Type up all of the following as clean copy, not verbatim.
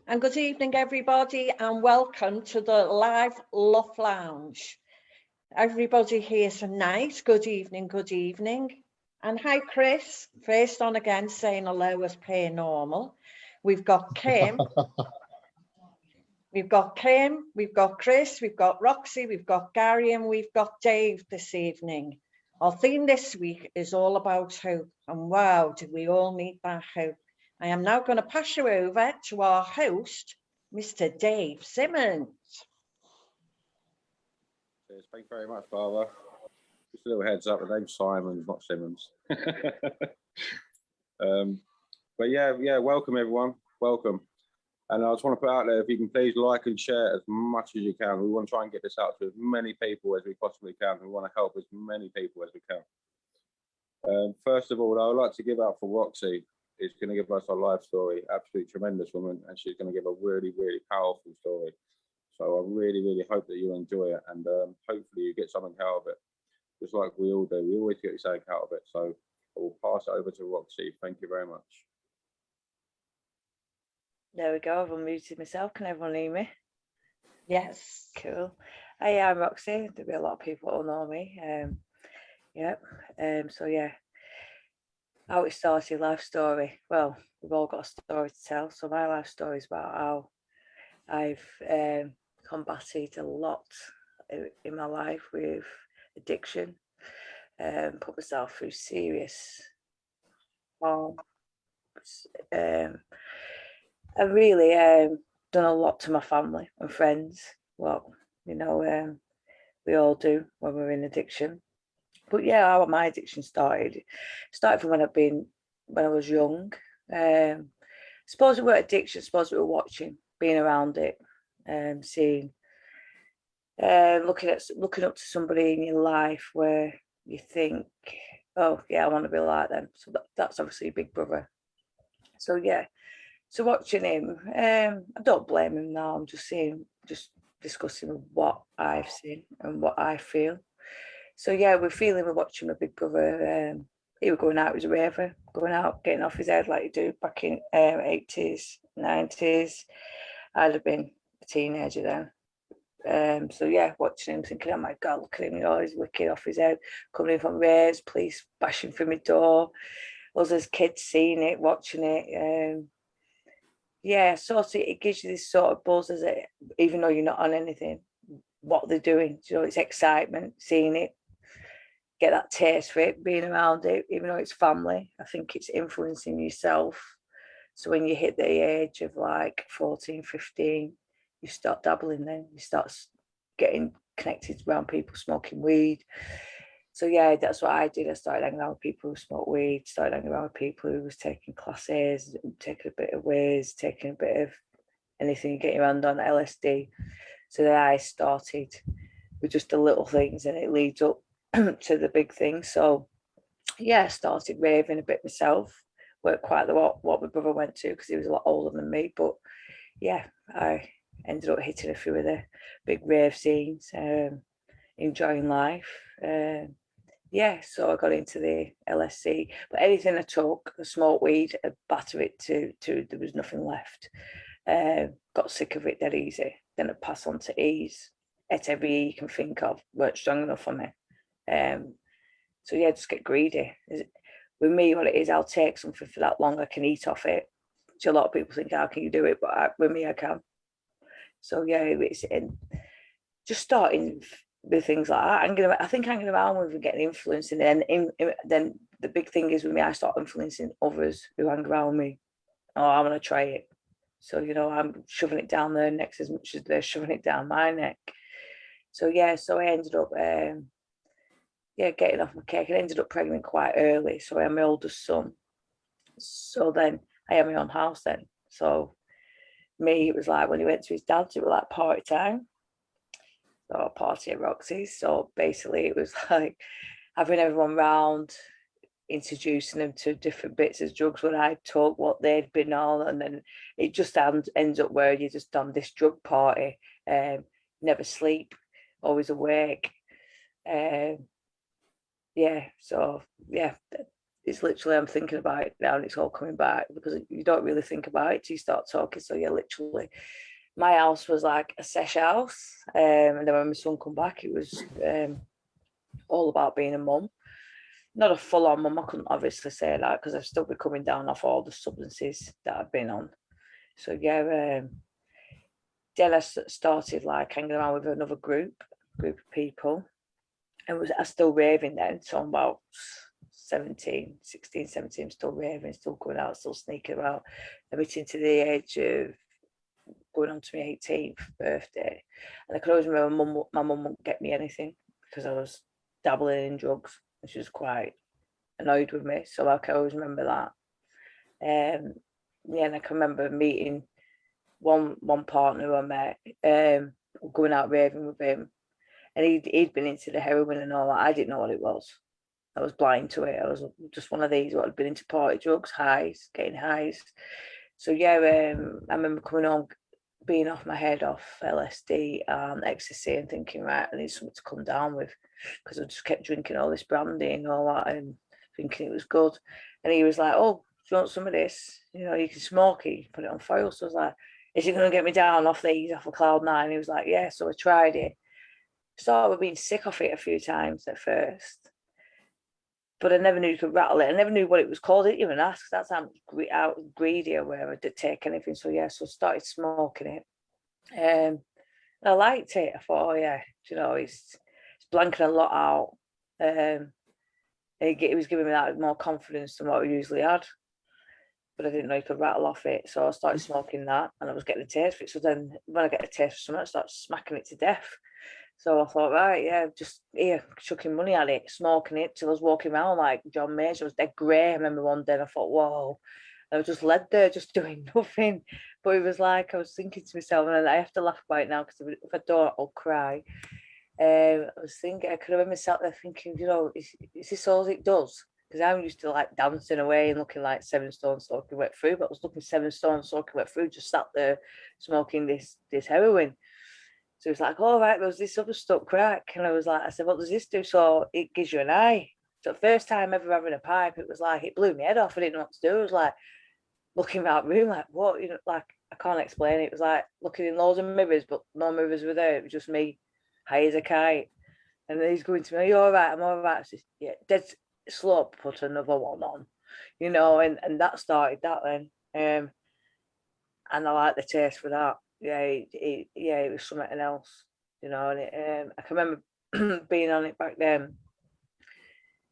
And good evening, everybody, and welcome to the live LUF Lounge. Everybody here tonight, good evening, good evening. And hi, Chris, first on again, saying hello as per normal. We've got Kim, we've got Chris, we've got Roxy, we've got Gary, and we've got Dave this evening. Our theme this week is all about hope, and wow, did we all need that hope. I am now going to pass you over to our host, Mr. Dave Simmons. Cheers. Thank you very much, Barbara. Just a little heads up, the name's Simon, not Simmons. But yeah, welcome everyone, welcome. And I just want to put out there, if you can please like and share as much as you can. We want to try and get this out to as many people as we possibly can. We want to help as many people as we can. First of all, I would like to give out for Roxy. Is going to give us a life story, absolutely tremendous woman, and she's going to give a really, really powerful story. So I really, really hope that you enjoy it, and hopefully you get something out of it, just like we all do. We always get something out of it. So I will pass it over to Roxy. Thank you very much. There we go. I've unmuted myself. Can everyone hear me? Yes. Cool. Hey, I'm Roxy. There'll be a lot of people that will know me. So yeah. How it started, life story. Well, we've all got a story to tell. So my life story is about how I've combated a lot in my life with addiction, put myself through serious harm, and really done a lot to my family and friends. Well, you know, we all do when we're in addiction. But yeah, how my addiction started from when I was young. Suppose it were addiction, suppose we were watching, being around it, seeing, looking up to somebody in your life where you think, oh yeah, I want to be like them. So that's obviously Big Brother. So yeah, so watching him, I don't blame him now. I'm just discussing what I've seen and what I feel. So yeah, we're watching my Big Brother. He was going out, he was a raver, going out, getting off his head like you do back in 80s, 90s. I'd have been a teenager then. So yeah, watching him, thinking, oh my God, look at him, you know, he's wicked off his head, coming in from raves, police bashing through my door. Us as kids seeing it, watching it. Yeah, sort of, it gives you this sort of buzz, as it, even though you're not on anything, what they're doing. You know, it's excitement, seeing it, get that taste for it, being around it, even though it's family. I think it's influencing yourself. So when you hit the age of like 14, 15, you start dabbling then. You start getting connected around people smoking weed. So yeah, that's what I did. I started hanging around with people who smoke weed, started hanging around with people who was taking classes, taking a bit of whiz, taking a bit of anything you get your hand on, LSD. So then I started with just the little things, and it leads up to the big thing. So yeah, I started raving a bit myself. Weren't quite what my brother went to because he was a lot older than me. But yeah, I ended up hitting a few of the big rave scenes, enjoying life. Yeah, so I got into the LSD. But anything I took, I smoked weed, I batter it to there was nothing left. Got sick of it dead easy. Then I passed on to E's. Ate every E you can think of. Weren't strong enough for me. So yeah, just get greedy. With me, what it is, I'll take something for that long, I can eat off it. So a lot of people think, how can you do it? But with me, I can. So yeah, it's just starting with things like that. I think hanging around with and getting influenced, and then the big thing is with me, I start influencing others who hang around me. Oh, I want to try it. So, you know, I'm shoving it down their necks as much as they're shoving it down my neck. So yeah, so I ended up getting off my cake. I ended up pregnant quite early, so I had my oldest son. So then I had my own house then. So me, it was like when he went to his dad's, it was like party time. So party at Roxy's. So basically it was like having everyone round, introducing them to different bits of drugs when I took, what they'd been on, and then it just ends up where you just done this drug party, never sleep, always awake. Yeah, so yeah, it's literally, I'm thinking about it now and it's all coming back, because you don't really think about it till you start talking. So yeah, literally, my house was like a sesh house. And then when my son come back, it was all about being a mum. Not a full-on mum, I couldn't obviously say that, because I've still been coming down off all the substances that I've been on. So yeah, then I started like hanging around with another group of people, and I was still raving then. So I'm about 16, 17, still raving, still going out, still sneaking around, everything to the age of going on to my 18th birthday. And I could always remember my mum wouldn't get me anything because I was dabbling in drugs, and she was quite annoyed with me. So I can always remember that. Yeah, and I can remember meeting one partner who I met, going out raving with him, and he'd been into the heroin and all that. I didn't know what it was. I was blind to it. I was just one of these who had been into party drugs, highs, getting highs. So yeah, I remember coming home, being off my head off LSD and ecstasy, and thinking, right, I need something to come down with, because I just kept drinking all this brandy and all that and thinking it was good. And he was like, oh, do you want some of this? You know, you can smoke it, you can put it on foil. So I was like, is it going to get me down off these, off of cloud nine? He was like, yeah. So I tried it. Started with being sick off it a few times at first, but I never knew you could rattle it. I never knew what it was called. I didn't even ask. That's how greedy I were. I didn't take anything. So yeah, so I started smoking it. And I liked it. I thought, oh yeah, you know, it's blanking a lot out. It was giving me that more confidence than what I usually had. But I didn't know you could rattle off it. So I started smoking that, and I was getting a taste for it. So then when I get a taste for something, I start smacking it to death. So I thought, right, yeah, just here, chucking money at it, smoking it till I was walking around like John Major. I was dead grey. I remember one day, and I thought, whoa. I was just led there, just doing nothing. But it was like, I was thinking to myself, and I have to laugh about it now, because if I don't, I'll cry. I was thinking, I could remember sat there thinking, you know, is this all it does? Because I'm used to like dancing away and looking like 7 stone soaking wet through, but I was looking 7 stone soaking wet through, just sat there smoking this heroin. So it's like, all right, there's this other stuff, crack. And I was like, I said, what does this do? So it gives you an eye. So the first time ever having a pipe, it was like, it blew my head off. I didn't know what to do. I was like, looking around the room, like, what? You know, like, I can't explain it. It was like looking in loads of mirrors, but no mirrors were there. It was just me, high as a kite. And then he's going to me, are you all right? I'm all right. I said, yeah, dead slow, put another one on, you know, and that started that then. And I like the taste for that. Yeah, it was something else, you know. And I can remember being on it back then.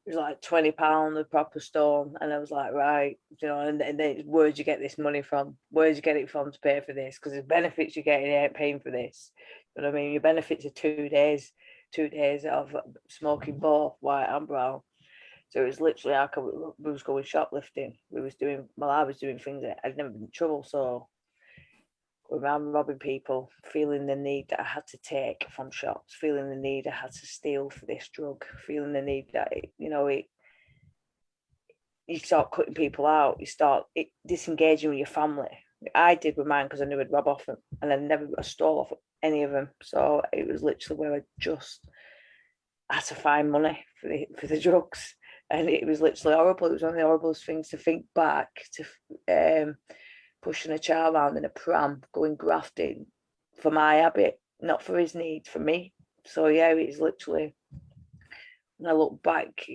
It was like £20 a proper stone, and I was like, right, you know. And then where'd you get this money from? Where'd you get it from to pay for this? Because the benefits you're getting, you ain't paying for this. You know what I mean? Your benefits are 2 days of smoking both white and brown. So it was literally like we was going shoplifting. I was doing things that I'd never been in trouble. So I'm robbing people, feeling the need that I had to take from shops, feeling the need I had to steal for this drug, feeling the need that, you start cutting people out, you start disengaging with your family. I did with mine because I knew I'd rob off them, and I stole off any of them. So it was literally where I just had to find money for the drugs. And it was literally horrible. It was one of the horriblest things to think back to pushing a child around in a pram, going grafting for my habit, not for his needs, for me. So yeah, it's literally, when I look back,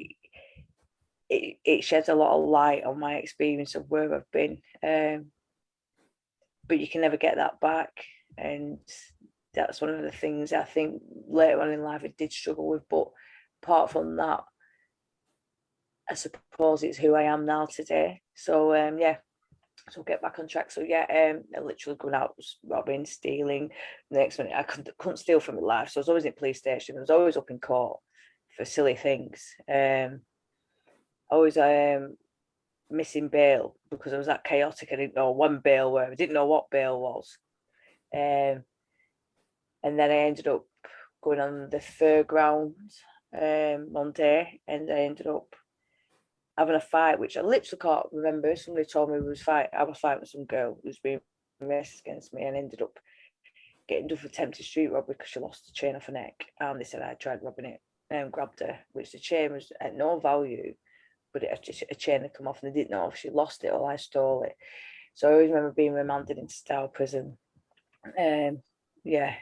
it sheds a lot of light on my experience of where I've been. But you can never get that back. And that's one of the things I think later on in life I did struggle with. But apart from that, I suppose it's who I am now today. So yeah, so get back on track. So yeah, I literally going out robbing, stealing. The next minute I couldn't steal from my life. So I was always in police station. I was always up in court for silly things. Always missing bail because I was that chaotic. I didn't know when bail were. I didn't know what bail was. And then I ended up going on the fairground one day, and I ended up having a fight, which I literally can't remember. Somebody told me I was fighting with some girl who was being racist against me, and ended up getting done for attempted street robbery because she lost the chain off her neck. And they said I tried robbing it and grabbed her, which the chain was at no value, but a chain had come off and they didn't know if she lost it or I stole it. So I always remember being remanded into Stour prison. Yeah,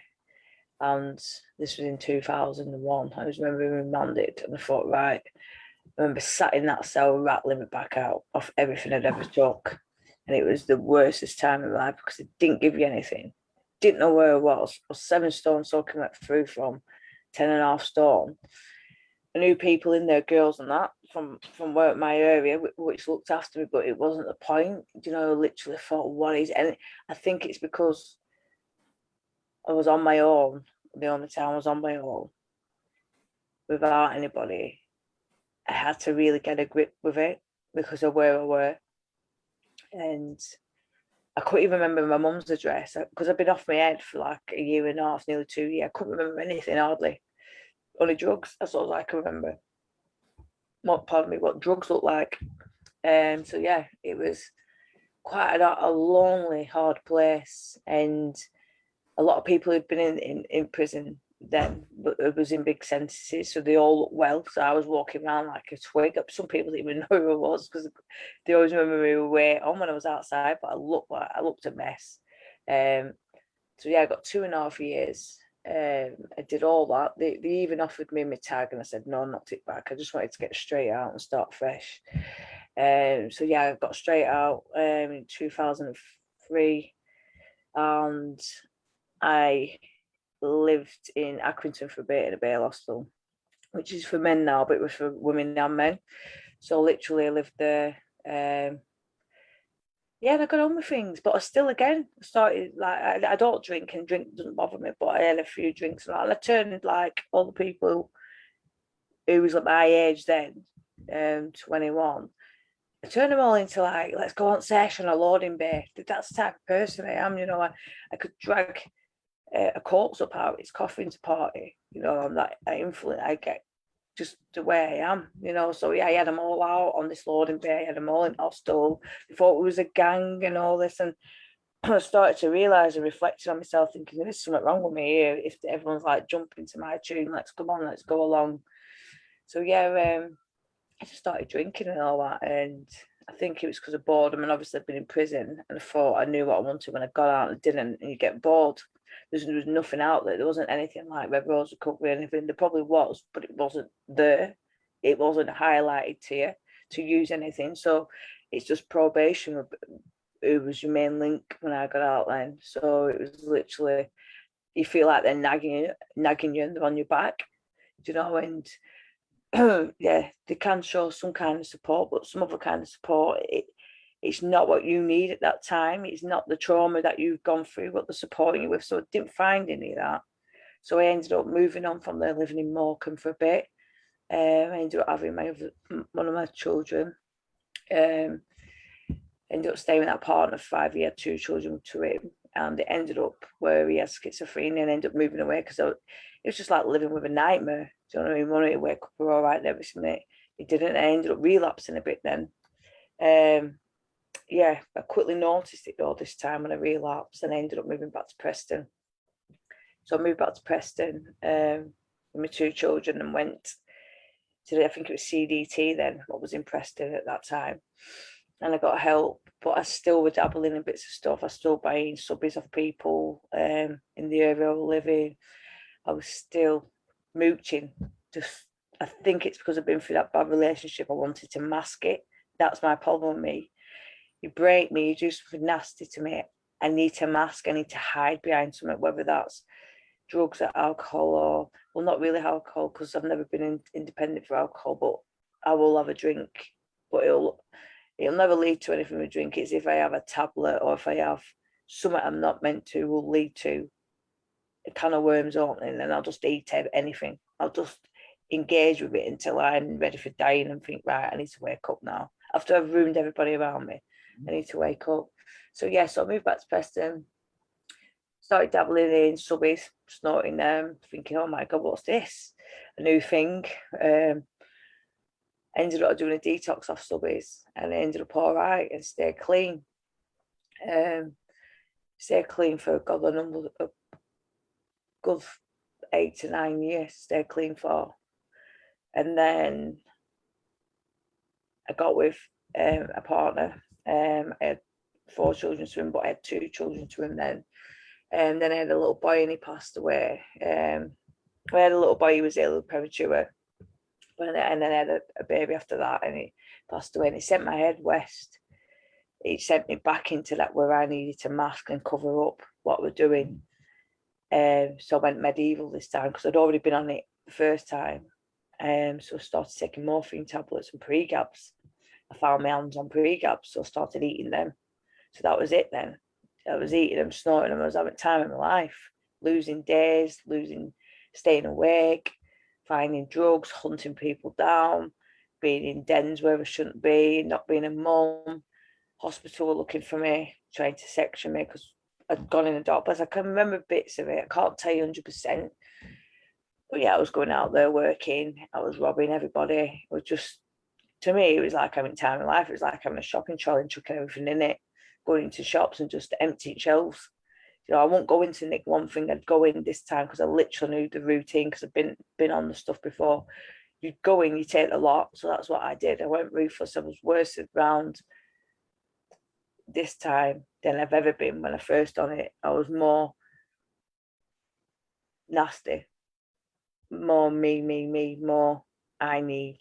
and this was in 2001. I was remember being remanded, and I thought, right, I remember sat in that cell rattling it back out of everything I'd ever took. And it was the worstest time of my life because it didn't give you anything. Didn't know where I was. I was 7 stone soaking wet through from 10.5 stone. I knew people in there, girls and that, from where my area, which looked after me, but it wasn't the point. You know, I literally thought, what is, and I think it's because I was on my own. The only time I was on my own without anybody. I had to really get a grip with it because of where I were. And I couldn't even remember my mum's address because I've been off my head for like a year and a half, nearly 2 years. I couldn't remember anything, hardly. Only drugs. That's all I can remember. What drugs look like. So yeah, it was quite a lonely, hard place. And a lot of people who'd been in prison then, but it was in big sentences, so they all looked well. So I was walking around like a twig. Some people didn't even know who I was because they always remember me with weight on when I was outside, but I looked a mess. So yeah, I got 2.5 years. I did all that. They even offered me my tag, and I said no, knocked it back. I just wanted to get straight out and start fresh. So yeah, I got straight out in 2003, and I lived in Accrington for a bit in a bail hostel, which is for men now, but it was for women and men. So literally I lived there. Yeah, and I got on with things, but I still again started like I don't drink, and drink doesn't bother me, but I had a few drinks and I turned like all the people who was at my age then, 21. I turned them all into like, let's go on session or loading bay. That's the type of person I am, you know. I could drag a corpse up out its coffin to party, you know. I'm that influence. I get just the way I am, you know. So yeah, I had them all out on this loading bay. I had them all in hostel. They thought it was a gang and all this, and I started to realise and reflected on myself, thinking there's something wrong with me here. If everyone's like jumping to my tune, let's go along. So yeah, I just started drinking and all that, and I think it was because of boredom, and obviously I've been in prison, and I thought I knew what I wanted when I got out and didn't, and you get bored. There was nothing out there. There wasn't anything like Red Rose Recovery or anything. There probably was, but it wasn't there. It wasn't highlighted to you to use anything. So it's just probation. It was your main link when I got out then. So it was literally, you feel like they're nagging you and they're on your back, you know, and yeah, they can show some kind of support, but some other kind of support, it's not what you need at that time. It's not the trauma that you've gone through, what they're supporting you with. So I didn't find any of that. So I ended up moving on from there, living in Morecambe for a bit. I ended up having one of my children. Ended up staying with that partner for 5 years, 2 children to him. And it ended up where he had schizophrenia and ended up moving away because it was just like living with a nightmare. Do you know what I mean? Wanted to wake up all right and everything. It didn't. I ended up relapsing a bit then. Yeah, I quickly noticed it all this time when I relapsed, and I ended up moving back to Preston. So I moved back to Preston with my 2 children and went to, I think it was CDT then, what was in Preston at that time. And I got help, but I still was dabbling in bits of stuff. I was still buying subbies off people in the area I was living. I was still mooching. I think it's because I've been through that bad relationship. I wanted to mask it. That's my problem with me. You break me, you do something nasty to me, I need to mask, I need to hide behind something, whether that's drugs or alcohol, or, well, not really alcohol because I've never been independent for alcohol, but I will have a drink, but it'll never lead to anything with drink. It's if I have a tablet or if I have something I'm not meant to, will lead to a can of worms opening, and I'll just eat anything. I'll just engage with it until I'm ready for dying and think, right, I need to wake up now. After I've ruined everybody around me, I need to wake up. So yeah, so I moved back to Preston, started dabbling in subbies, snorting them, thinking, oh my God, what's this? A new thing. Ended up doing a detox off subbies, and I ended up all right and stayed clean. Stayed clean for a good 8 to 9 years, stayed clean for. And then I got with a partner. I had 4 children to him, but I had 2 children to him then. And then I had a little boy and he passed away. I had a little boy, he was ill, premature. And then I had a baby after that, and he passed away. And he sent my head west. He sent me back into that where I needed to mask and cover up what we're doing. So I went medieval this time because I'd already been on it the first time. So I started taking morphine tablets and pregabs. I found my hands on pregabs, so I started eating them. So that was it then. I was eating them, snorting them. I was having time in my life, losing days, staying awake, finding drugs, hunting people down, being in dens where I shouldn't be, not being a mum. Hospital were looking for me, trying to section me because I'd gone in a dark place. I can remember bits of it. I can't tell you 100%. But yeah, I was going out there working. I was robbing everybody. It was just, to me, it was like having time in life. It was like having a shopping trolley and chucking everything in it, going into shops and just emptying shelves. You know, I won't go into nick one thing. I'd go in this time because I literally knew the routine because I've been on the stuff before. You'd go in, you take a lot. So that's what I did. I went ruthless. I was worse around this time than I've ever been when I first done it. I was more nasty, more me, more I need,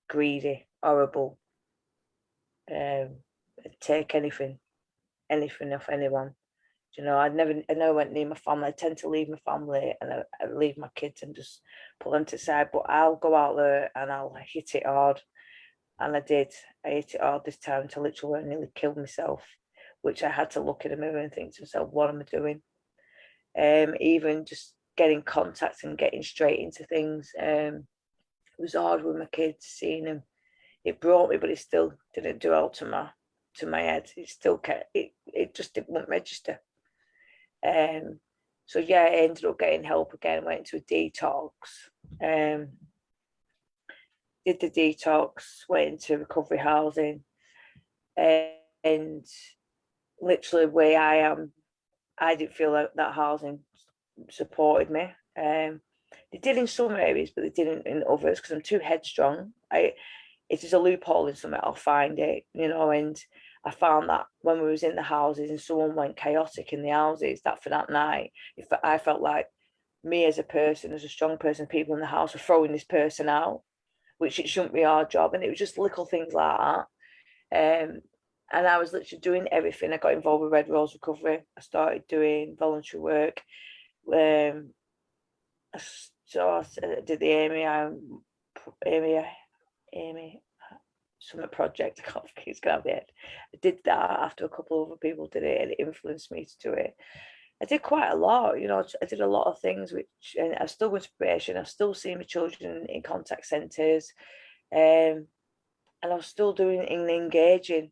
greedy, horrible, take anything off anyone. You know, I never went near my family. I tend to leave my family and I leave my kids and just put them to the side, but I'll go out there and I'll hit it hard. And I did. I hit it hard this time until literally I nearly killed myself, which I had to look in the mirror and think to myself, what am I doing? Even just getting contact and getting straight into things. It was hard with my kids, seeing them. It brought me, but it still didn't do out to my head. It still kept it just didn't register. So yeah, I ended up getting help again, went into a detox. Did the detox, went into recovery housing, and literally where I am, I didn't feel like that housing supported me. They did in some areas, but they didn't in others because I'm too headstrong. It is a loophole in something, I'll find it, you know. And I found that when we was in the houses and someone went chaotic in the houses, that for that night, if I felt like me as a person, as a strong person, people in the house were throwing this person out, which it shouldn't be our job. And it was just little things like that. And I was literally doing everything. I got involved with Red Rose Recovery. I started doing voluntary work. So I did the Amy Summit project. I can't think it's going to be it. I did that after a couple of other people did it, and it influenced me to do it. I did quite a lot, you know. I did a lot of things, which, and I still went to probation. I still see my children in contact centres, and I was still doing it and engaging.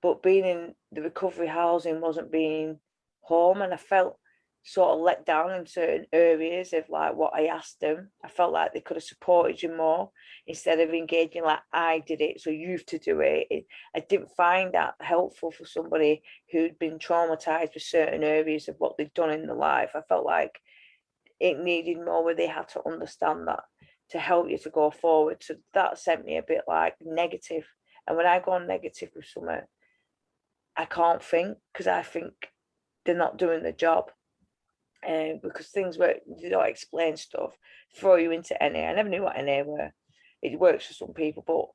But being in the recovery housing wasn't being home, and I felt sort of let down in certain areas of like what I asked them. I felt like they could have supported you more instead of engaging like I did it, so you have to do it. I didn't find that helpful for somebody who'd been traumatized with certain areas of what they'd done in their life. I felt like it needed more where they had to understand that to help you to go forward. So that sent me a bit like negative. And when I go on negative with someone, I can't think because I think they're not doing the job. Because things where they don't explain stuff, throw you into NA. I never knew what NA were. It works for some people, but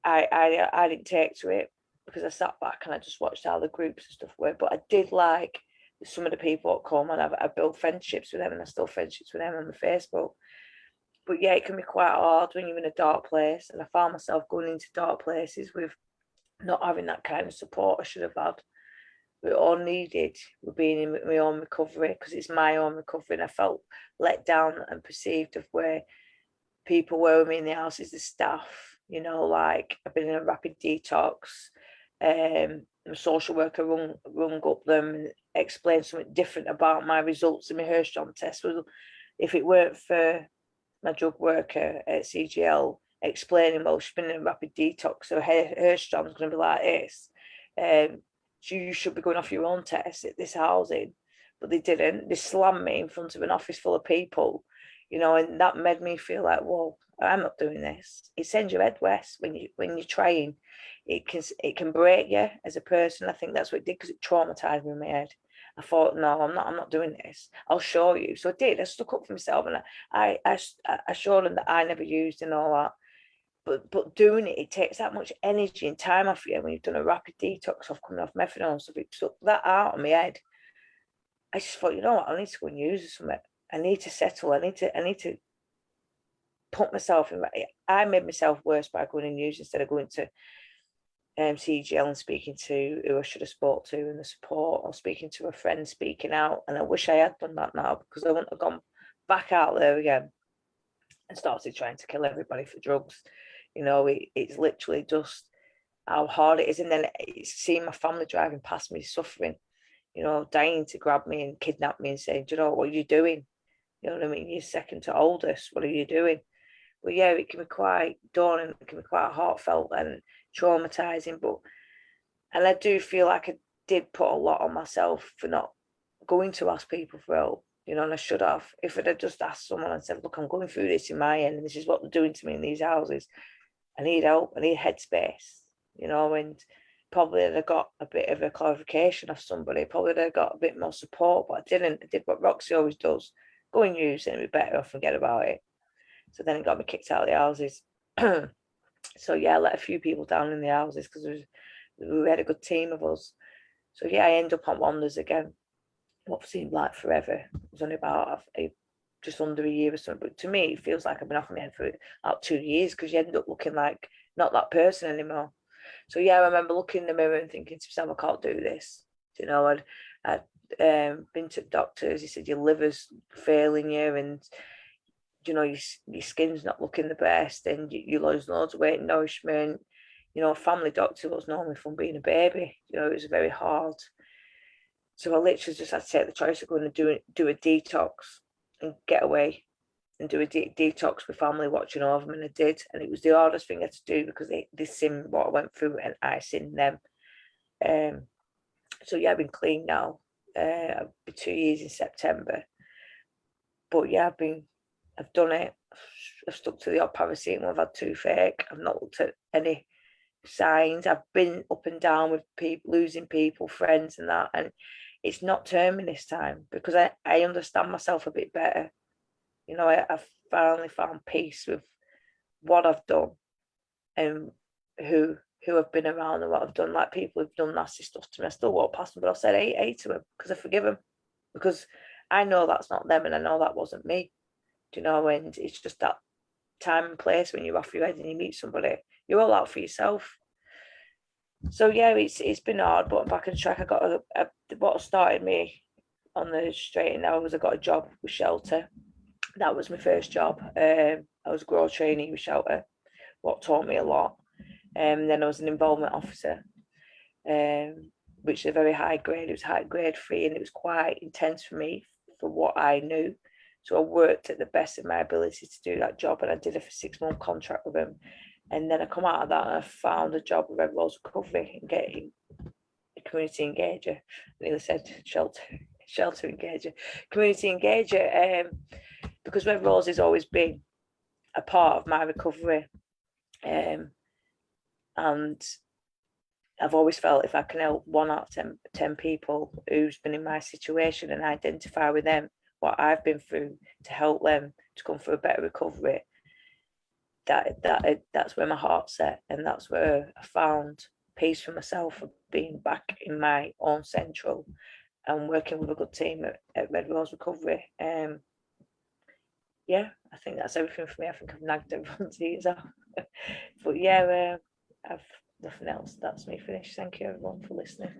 I didn't take to it because I sat back and I just watched how the groups and stuff were. But I did like some of the people that come, and I built friendships with them, and I still friendships with them on the Facebook. But yeah, it can be quite hard when you're in a dark place, and I found myself going into dark places with not having that kind of support I should have had. We all needed with being in my own recovery, because it's my own recovery, and I felt let down and perceived of where people were with me in the houses, the staff, you know, like I've been in a rapid detox. A social worker rung up them and explained something different about my results in my Hirschstrom test. Well, if it weren't for my drug worker at CGL explaining, well, she's been in a rapid detox, so Hirschstrom's going to be like this. So you should be going off your own test at this housing. But they didn't. They slammed me in front of an office full of people, you know, and that made me feel like, well, I'm not doing this. It sends your head west when you're trying. It can break you as a person. I think that's what it did, because it traumatized me in my head. I thought, no, I'm not doing this. I'll show you. So I did. I stuck up for myself, and I showed them that I never used and all that. But doing it takes that much energy and time off you. When you've done a rapid detox of coming off methadone, so it took that out of my head. I just thought, you know what, I need to go and use something. I need to settle. I need to put myself in. I made myself worse by going and using instead of going to CGL and speaking to who I should have spoke to, and the support, or speaking to a friend, speaking out. And I wish I had done that now, because I wouldn't have gone back out there again and started trying to kill everybody for drugs. You know, it's literally just how hard it is. And then it's seeing my family driving past me suffering, you know, dying to grab me and kidnap me and saying, do you know, what are you doing? You know what I mean? You're second to oldest. What are you doing? Well, yeah, it can be quite daunting. It can be quite heartfelt and traumatizing. And I do feel like I did put a lot on myself for not going to ask people for help, you know, and I should have. If I'd have just asked someone and said, look, I'm going through this in my end, and this is what they're doing to me in these houses. I need help. I need headspace, you know, and probably I'd have got a bit of a clarification of somebody. Probably I'd have got a bit more support, but I didn't. I did what Roxy always does: go and use it and be better off, forget about it. So then it got me kicked out of the houses. So yeah, I let a few people down in the houses, because we had a good team of us. So yeah, I ended up on Wonders again. What seemed like forever. It was only about just under a year or something. But to me, it feels like I've been off my head for about 2 years, because you end up looking like not that person anymore. So yeah, I remember looking in the mirror and thinking to myself, I can't do this. You know, I'd been to doctors. He said your liver's failing you, and you know your skin's not looking the best, and you lose loads of weight and nourishment. You know, a family doctor was normally from being a baby. You know, it was very hard. So I literally just had to take the choice of going and do a detox and get away and do a detox with family watching over them, and I did. And it was the hardest thing I had to do, because they seen what I went through and I seen them. So yeah, I've been clean now. I'll be 2 years in September. But yeah, I've done it. I've stuck to the odd paracetamol. I've had toothache. I've not looked at any signs. I've been up and down with people, losing people, friends and that. And it's not turning this time, because I understand myself a bit better. You know, I've finally found peace with what I've done and who have been around and what I've done. Like, people who've done nasty stuff to me, I still walk past them, but I've said hey to them, because I forgive them, because I know that's not them, and I know that wasn't me. Do you know? And it's just that time and place when you're off your head and you meet somebody, you're all out for yourself. So yeah, it's been hard, but I'm back on track. I got what started me on the straight and narrow was I got a job with Shelter. That was my first job. I was a grow trainee with Shelter, what taught me a lot. Then I was an involvement officer, which is a very high grade. It was high grade 3, and it was quite intense for me for what I knew. So I worked at the best of my ability to do that job, and I did a 6-month contract with them. And then I come out of that and I found a job with Red Rose Recovery and getting a community engager. I nearly said shelter engager, community engager, because Red Rose has always been a part of my recovery. And I've always felt if I can help 1 out of 10 people who's been in my situation and identify with them, what I've been through, to help them to come through a better recovery, that's where my heart's set, and that's where I found peace for myself, of being back in my own central and working with a good team at Red Rose Recovery. Yeah, I think that's everything for me. I think I've nagged everyone's ears off. But yeah, I've nothing else. That's me finished. Thank you everyone for listening.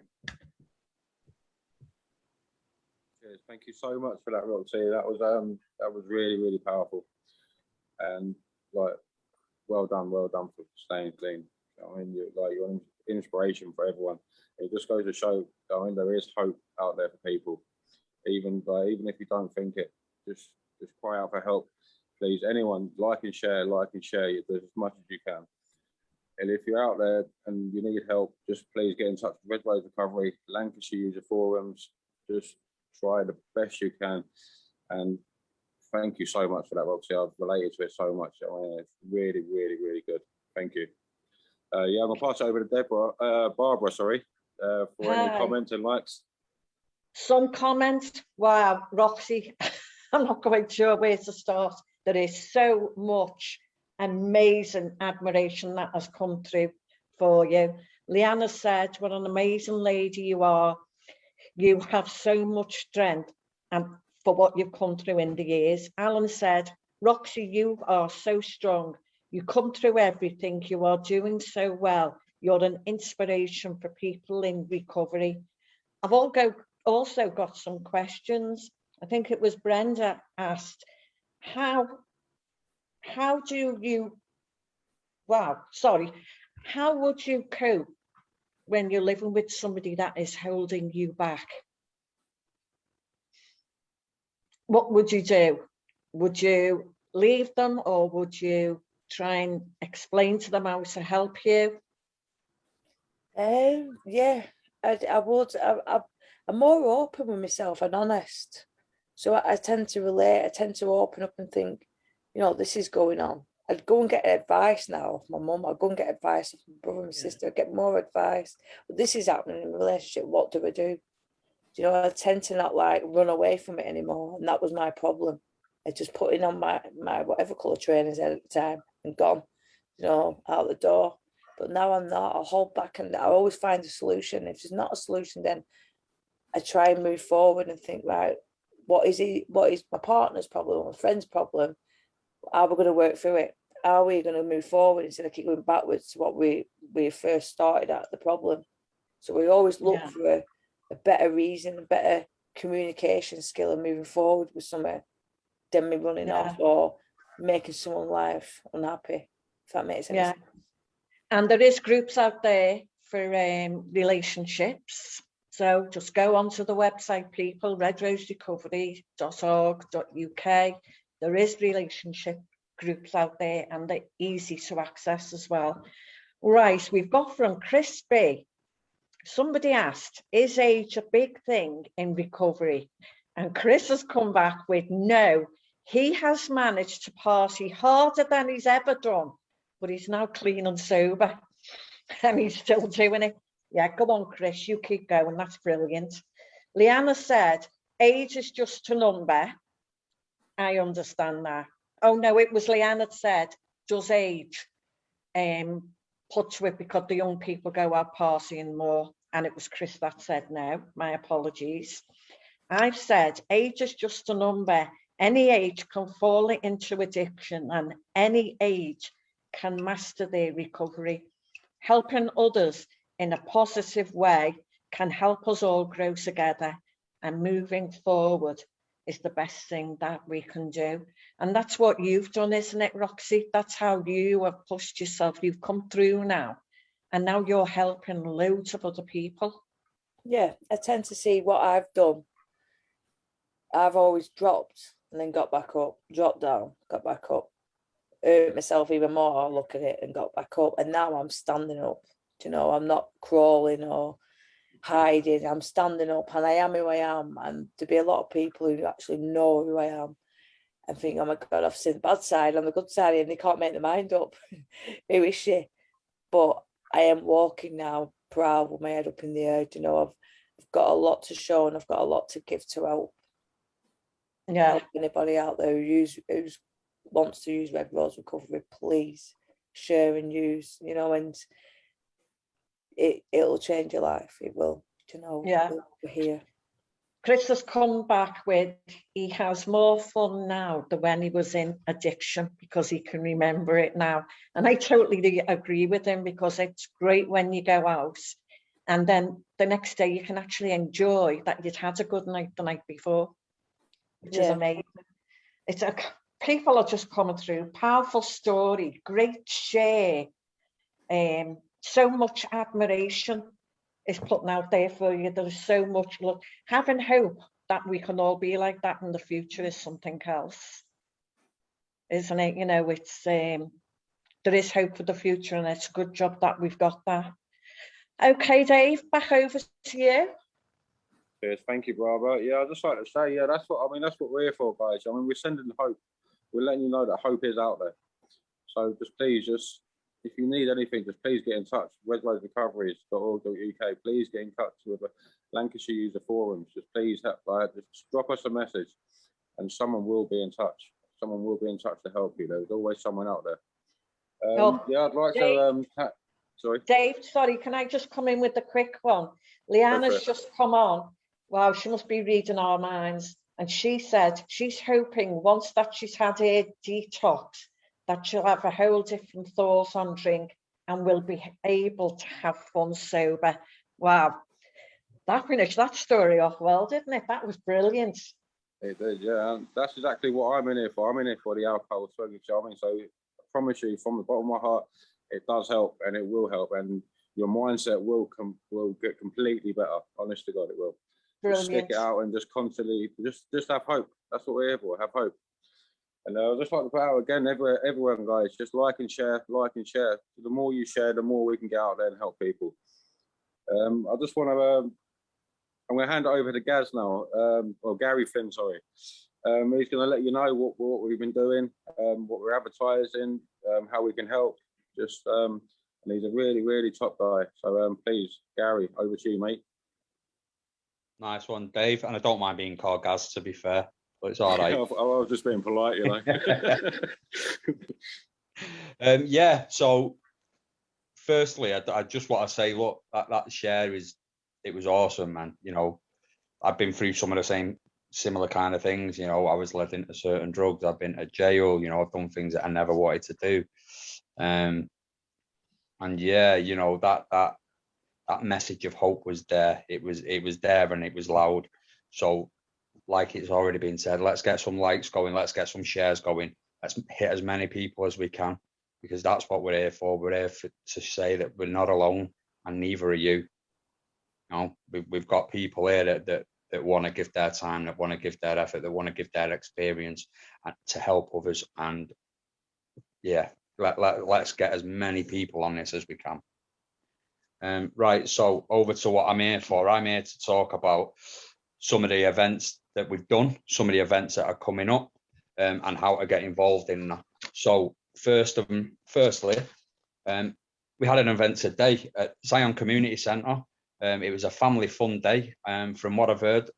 Cheers. Thank you so much for that, Roxy. That was really, really powerful, and like, well done for staying clean. I mean, you're an inspiration for everyone. It just goes to show, I mean, there is hope out there for people, even if you don't think it. Just cry out for help, please. Anyone, like and share as much as you can. And if you're out there and you need help, just please get in touch with Red Rose Recovery, Lancashire User Forums. Just try the best you can, and thank you so much for that, Roxy. I've related to it so much. I mean, it's really, really, really good. Thank you. Yeah, I'm gonna pass it over to Barbara, sorry, for any comments and likes. Some comments. Wow, Roxy, I'm not quite sure where to start. There is so much amazing admiration that has come through for you. Leanna said, what an amazing lady you are. You have so much strength and for what you've come through in the years. Alan said, Roxy, you are so strong. You come through everything. You are doing so well. You're an inspiration for people in recovery. I've also got some questions. I think it was Brenda asked, how do you, how would you cope when you're living with somebody that is holding you back? What would you do? Would you leave them, or would you try and explain to them how to help you? Yeah, I would. I'm more open with myself and honest. So I tend to relate, I tend to open up and think, you know, this is going on. I'd go and get advice now of my mum. I'd go and get advice of my brother and sister. I'd get more advice. But this is happening in a relationship. What do I do? You know, I tend to not like run away from it anymore. And that was my problem. I just put in on my whatever colour trainers at the time and gone, you know, out the door. But now I'm not. I'll hold back and I always find a solution. If there's not a solution, then I try and move forward and think, right, what is my partner's problem, my friend's problem? How are we going to work through it? How are we going to move forward instead of keep going backwards to what we first started at, the problem? So we always look for a better reason, a better communication skill and moving forward with something than me running off or making someone's life unhappy, if that makes sense. And there is groups out there for relationships. So just go onto the website, people, redroserecovery.org.uk. There is relationship groups out there and they're easy to access as well. Right, we've got from Chris B. Somebody asked, is age a big thing in recovery? And Chris has come back with, no, he has managed to party harder than he's ever done, but he's now clean and sober and he's still doing it. Yeah, go on, Chris, you keep going. That's brilliant. Leanna said, age is just a number. I understand that. Oh, no, it was Leanna that said, does age put to it because the young people go out partying more? And it was Chris that said no. My apologies. I've said, age is just a number. Any age can fall into addiction and any age can master their recovery. Helping others in a positive way can help us all grow together, and moving forward is the best thing that we can do. And that's what you've done, isn't it, Roxy? That's how you have pushed yourself. You've come through now, and now you're helping loads of other people. Yeah, I tend to see what I've done. I've always dropped and then got back up, dropped down, got back up, hurt myself even more, look at it and got back up. And now I'm standing up. You know, I'm not crawling or hiding. I'm standing up and I am who I am. And there'll be a lot of people who actually know who I am and think, oh my God, I've seen the bad side and the good side, and they can't make their mind up. Who is she? But I am walking now, proud with my head up in the air. You know, I've got a lot to show and I've got a lot to give to help. Help anybody out there who wants to use Red Rose Recovery, please share and use, you know, and it'll change your life. It will, you know. We're here. Chris has come back with, he has more fun now than when he was in addiction because he can remember it now. And I totally agree with him, because it's great when you go out and then the next day you can actually enjoy that you'd had a good night the night before, which is amazing. People are just coming through. Powerful story, great share. So much admiration is putting out there for you. There's so much love. Having hope that we can all be like that in the future is something else, isn't it? You know, it's there is hope for the future, and it's a good job that we've got that. Okay, Dave, back over to you. Cheers. Thank you, brother. Yeah, I'd just like to say, yeah, that's what we're here for, guys. I mean, we're sending hope. We're letting you know that hope is out there. So just please, if you need anything, just please get in touch. redroserecoveries.org.uk. Please get in touch with the Lancashire User Forum. Just please just drop us a message, and someone will be in touch. Someone will be in touch to help you. There's always someone out there. Yeah, I'd like Dave, to. Sorry, Dave. Sorry, can I just come in with a quick one? Leanna's just come on. Wow, she must be reading our minds. And she said she's hoping once that she's had her detox, that she'll have a whole different thought on drink and will be able to have fun sober. Wow, that finished that story off well, didn't it? That was brilliant. it did, yeah. That's exactly what I'm in here for. I'm in here for the alcohol swing, charming. So I promise you, from the bottom of my heart, it does help, and it will help, and your mindset will get completely better. Honest to God, it will. Brilliant. Just stick it out and just constantly, just have hope. That's what we're here for. Have hope. And I'd just like to put out again, everyone, guys, just like and share, like and share. The more you share, the more we can get out there and help people. I just want to. I'm going to hand it over to Gaz now, or Gary Flynn, sorry. He's going to let you know what we've been doing, what we're advertising, how we can help. And he's a really, really top guy. So please, Gary, over to you, mate. Nice one, Dave. And I don't mind being called Gaz, to be fair, but it's all right. I was just being polite, you know. Yeah, so firstly, I just want to say, look, that share it was awesome, man. You know, I've been through some of the similar kind of things. You know, I was led into certain drugs. I've been to jail. You know, I've done things that I never wanted to do. And yeah, you know, that message of hope was there. It was there, and it was loud. So, like it's already been said, let's get some likes going. Let's get some shares going. Let's hit as many people as we can, because that's what we're here for. We're here to say that we're not alone, and neither are you. You know, we've got people here that want to give their time, that want to give their effort, that want to give their experience to help others. And yeah, let's get as many people on this as we can. Right, so over to what I'm here for. I'm here to talk about some of the events that we've done, some of the events that are coming up, and how to get involved in that. So firstly, we had an event today at Zion Community Centre. It was a family fun day. From what I've heard,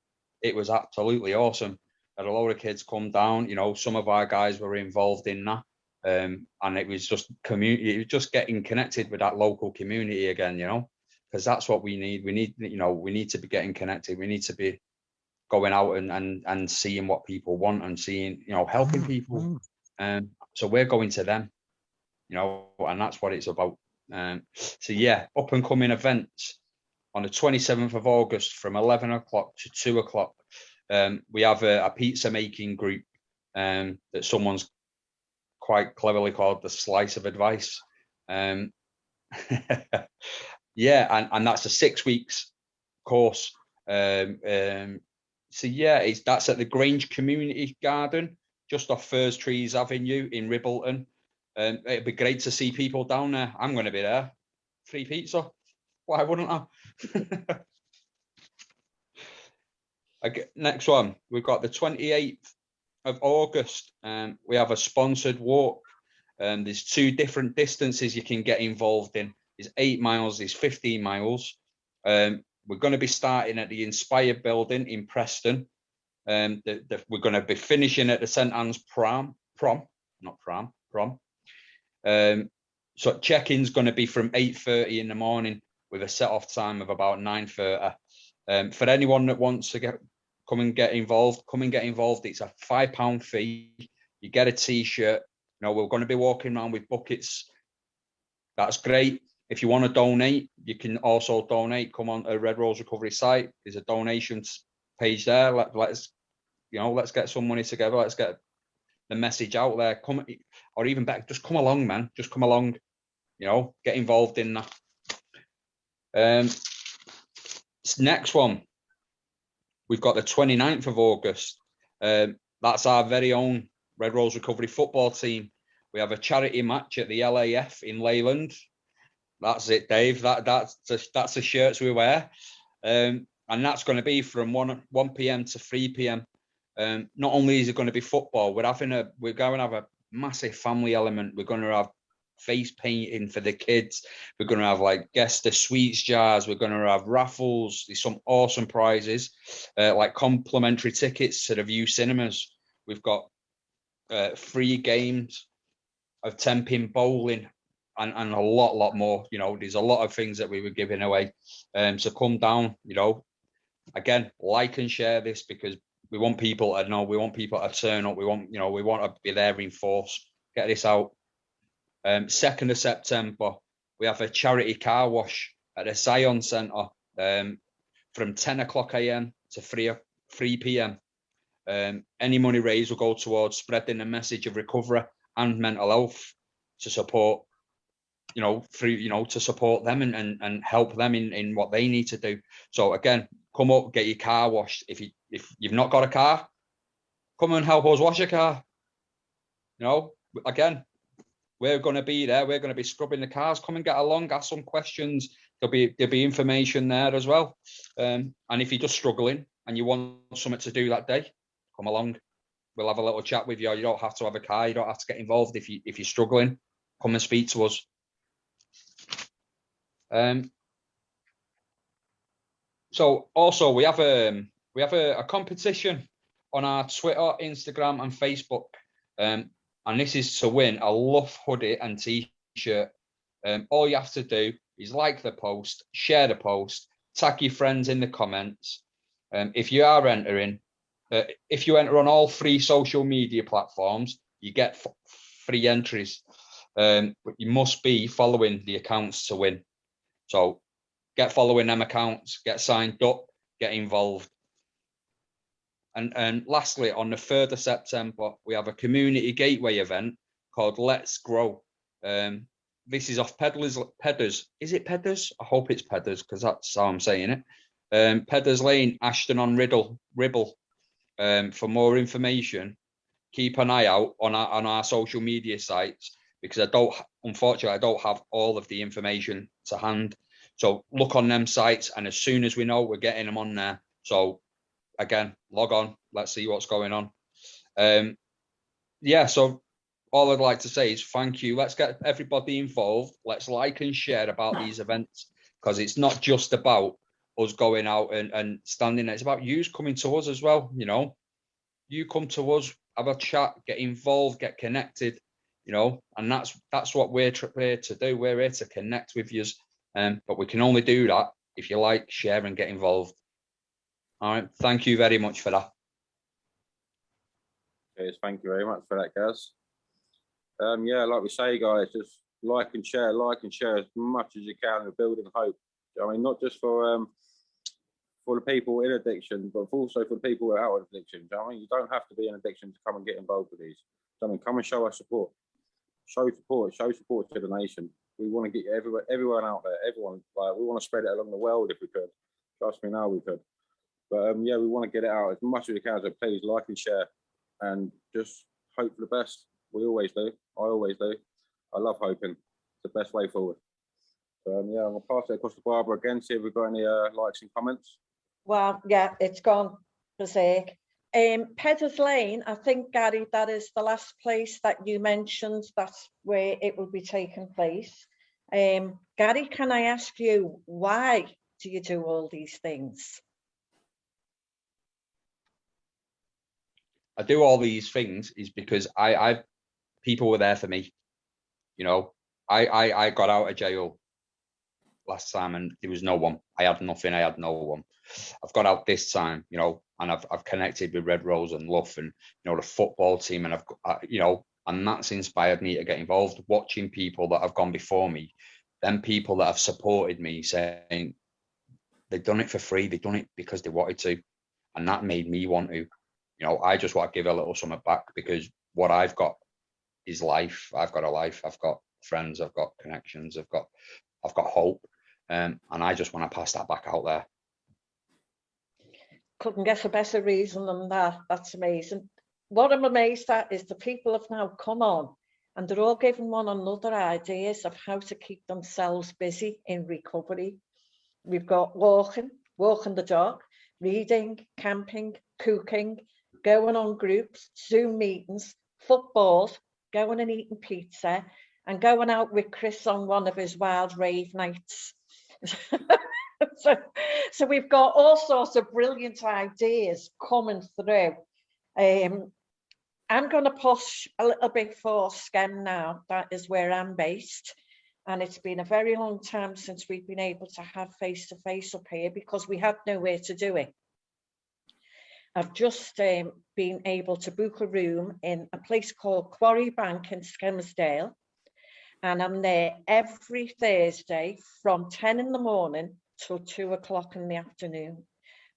it was absolutely awesome. Had a load of kids come down. You know, some of our guys were involved in that. And it was just community, it was just getting connected with that local community again, you know, because that's what we need. We need to be getting connected. We need to be going out and seeing what people want and seeing, you know, helping people. So we're going to them, you know, and that's what it's about. So yeah, up and coming events on the 27th of August from 11 o'clock to 2 o'clock. We have a pizza making group that someone's quite cleverly called the Slice of Advice. Yeah, and that's a 6 weeks course. So yeah, that's at the Grange Community Garden, just off Furs Trees Avenue in Ribbleton. It'd be great to see people down there. I'm going to be there. Free pizza. Why wouldn't I? Next one, we've got the 28th of August. We have a sponsored walk. There's 2 different distances you can get involved in. There's 8 miles, there's 15 miles. We're going to be starting at the Inspire building in Preston. We're going to be finishing at the St Anne's prom. So check-in's going to be from 8:30 in the morning with a set-off time of about 9:30. For anyone that wants to come and get involved. It's a £5 fee. You get a T-shirt. You know, we're going to be walking around with buckets. That's great. If you want to donate, you can also donate. Come on to Red Rose Recovery site. There's a donations page there. Let's get some money together. Let's get the message out there. Come, or even better, just come along, man. Just come along. You know, get involved in that. Next one, we've got the 29th of August. That's our very own Red Rose Recovery football team. We have a charity match at the LAF in Leyland. That's it, Dave. That's the shirts we wear. and that's going to be from 1 p.m. to 3 p.m. Not only is it going to be football, we're going to have a massive family element. We're going to have face painting for the kids. We're going to have like guess the sweets jars. We're going to have raffles. There's some awesome prizes, like complimentary tickets to the View cinemas. We've got free games of 10-pin bowling and a lot more. You know, there's a lot of things that we were giving away. So come down, you know, again, like and share this, because we want people to know, we want people to turn up, we want to be there in force. Get this out. 2nd of September, we have a charity car wash at the Zion Centre from 10 o'clock a.m. to 3 p.m. Any money raised will go towards spreading the message of recovery and mental health to support, to support them and help them in what they need to do. So again, come up, get your car washed. If you've not got a car, come and help us wash your car. You know, again, we're going to be there. We're going to be scrubbing the cars. Come and get along, ask some questions. There'll be information there as well. And if you're just struggling and you want something to do that day, come along. We'll have a little chat with you. You don't have to have a car. You don't have to get involved. If you're struggling, come and speak to us. So also we have a competition on our Twitter, Instagram, and Facebook. And this is to win a LUF hoodie and t-shirt. All you have to do is like the post, share the post, tag your friends in the comments. If you are entering, if you enter on all 3 social media platforms, you get free entries. But you must be following the accounts to win. So get following them accounts, get signed up, get involved. And lastly, on the 3rd of September, we have a community gateway event called Let's Grow. This is off Pedders. Is it Pedders? I hope it's Pedders, because that's how I'm saying it. Pedders Lane, Ashton on Ribble. For more information, keep an eye out on our social media sites, because unfortunately, I don't have all of the information to hand. So look on them sites, and as soon as we know, we're getting them on there. So again, log on. Let's see what's going on. So all I'd like to say is thank you. Let's get everybody involved. Let's like and share about these events, because it's not just about us going out and standing there. It's about you coming to us as well. You know, you come to us, have a chat, get involved, get connected. You know, and that's what we're here to do. We're here to connect with you. But we can only do that if you like, share, and get involved. All right. Thank you very much for that. Yes, thank you very much for that, Gaz. Like we say, guys, just like and share as much as you can. We're building hope. I mean, not just for the people in addiction, but also for the people who are out of addiction. I mean, you don't have to be in addiction to come and get involved with these. I mean, come and show us support. Show support to the nation. We want to get everyone out there. Everyone, we want to spread it along the world if we could. Trust me, now we could. But we want to get it out as much as we can. So please like and share, and just hope for the best. We always do. I always do. I love hoping. It's the best way forward. So I'm gonna pass it across to Barbara again. See if we've got any likes and comments. Well, yeah, it's gone berserk. Pedders Lane, I think, Gary, that is the last place that you mentioned. That's where it will be taking place. Gary, can I ask you, why do you do all these things? I do all these things is because people were there for me. You know, I got out of jail last time and there was no one. I had nothing. I had no one. I've got out this time, you know, and I've connected with Red Rose and LUF and, you know, the football team, and I've got, you know, and that's inspired me to get involved. Watching people that have gone before me, then people that have supported me, saying they've done it for free, they've done it because they wanted to, and that made me want to. You know, I just want to give a little something back, because what I've got is life. I've got a life. I've got friends. I've got connections. I've got hope, and I just want to pass that back out there. Couldn't get a better reason than that. That's amazing. What I'm amazed at is the people have now come on, and they're all giving one another ideas of how to keep themselves busy in recovery. We've got walking, walking the dog, reading, camping, cooking, going on groups, Zoom meetings, footballs, going and eating pizza, and going out with Chris on one of his wild rave nights. So we've got all sorts of brilliant ideas coming through. I'm going to push a little bit for SCEM now. That is where I'm based. And it's been a very long time since we've been able to have face-to-face up here because we had nowhere to do it. I've just been able to book a room in a place called Quarry Bank in Skelmersdale. And I'm there every Thursday from 10 in the morning till 2 o'clock in the afternoon.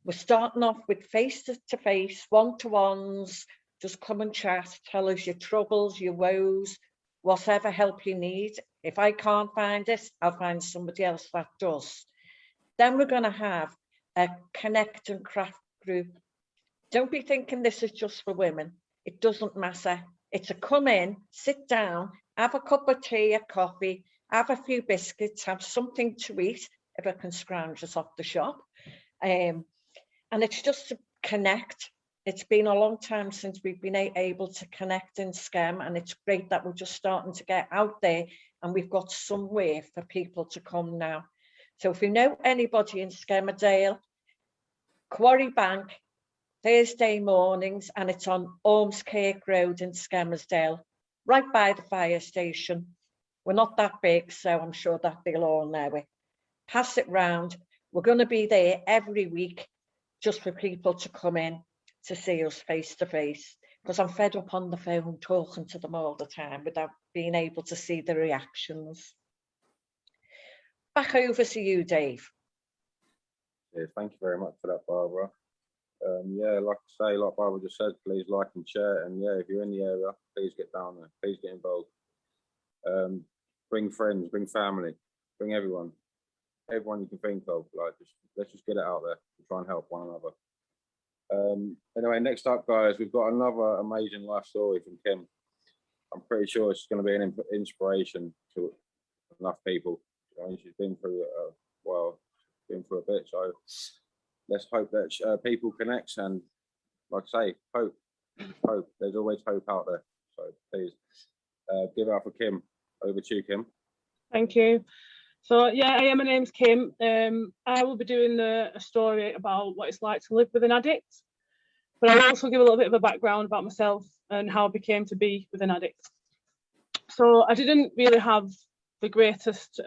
We're starting off with face-to-face, one-to-ones, just come and chat, tell us your troubles, your woes, whatever help you need. If I can't find it, I'll find somebody else that does. Then we're going to have a connect and craft group. Don't be thinking this is just for women. It doesn't matter. It's a come in, sit down, have a cup of tea, a coffee, have a few biscuits, have something to eat if I can scrounge us off the shop. And it's just to connect. It's been a long time since we've been able to connect in SCEM, and it's great that we're just starting to get out there and we've got somewhere for people to come now. So if you know anybody in Skelmersdale, Quarry Bank, Thursday mornings, and it's on Ormskirk Road in Skelmersdale, right by the fire station. We're not that big, so I'm sure that they'll all know it. Pass it round. We're going to be there every week just for people to come in to see us face to face, because I'm fed up on the phone talking to them all the time without being able to see the reactions. Back over to you, Dave. Yeah, thank you very much for that, Barbara. Yeah, like I say, like Barbara just said, please like and share. And yeah, if you're in the area, please get down there. Please get involved. Bring friends, bring family, bring everyone you can think of. Like, let's just get it out there and try and help one another. Anyway, next up, guys, we've got another amazing life story from Kim. I'm pretty sure it's going to be an inspiration to enough people. I mean, she's been through been through a bit, so let's hope that people connect, and like I say, hope. There's always hope out there. So please give it up for Kim. Over to you, Kim. Thank you. So yeah, my name's Kim. I will be doing a story about what it's like to live with an addict, but I'll also give a little bit of a background about myself and how I became to be with an addict. So I didn't really have the greatest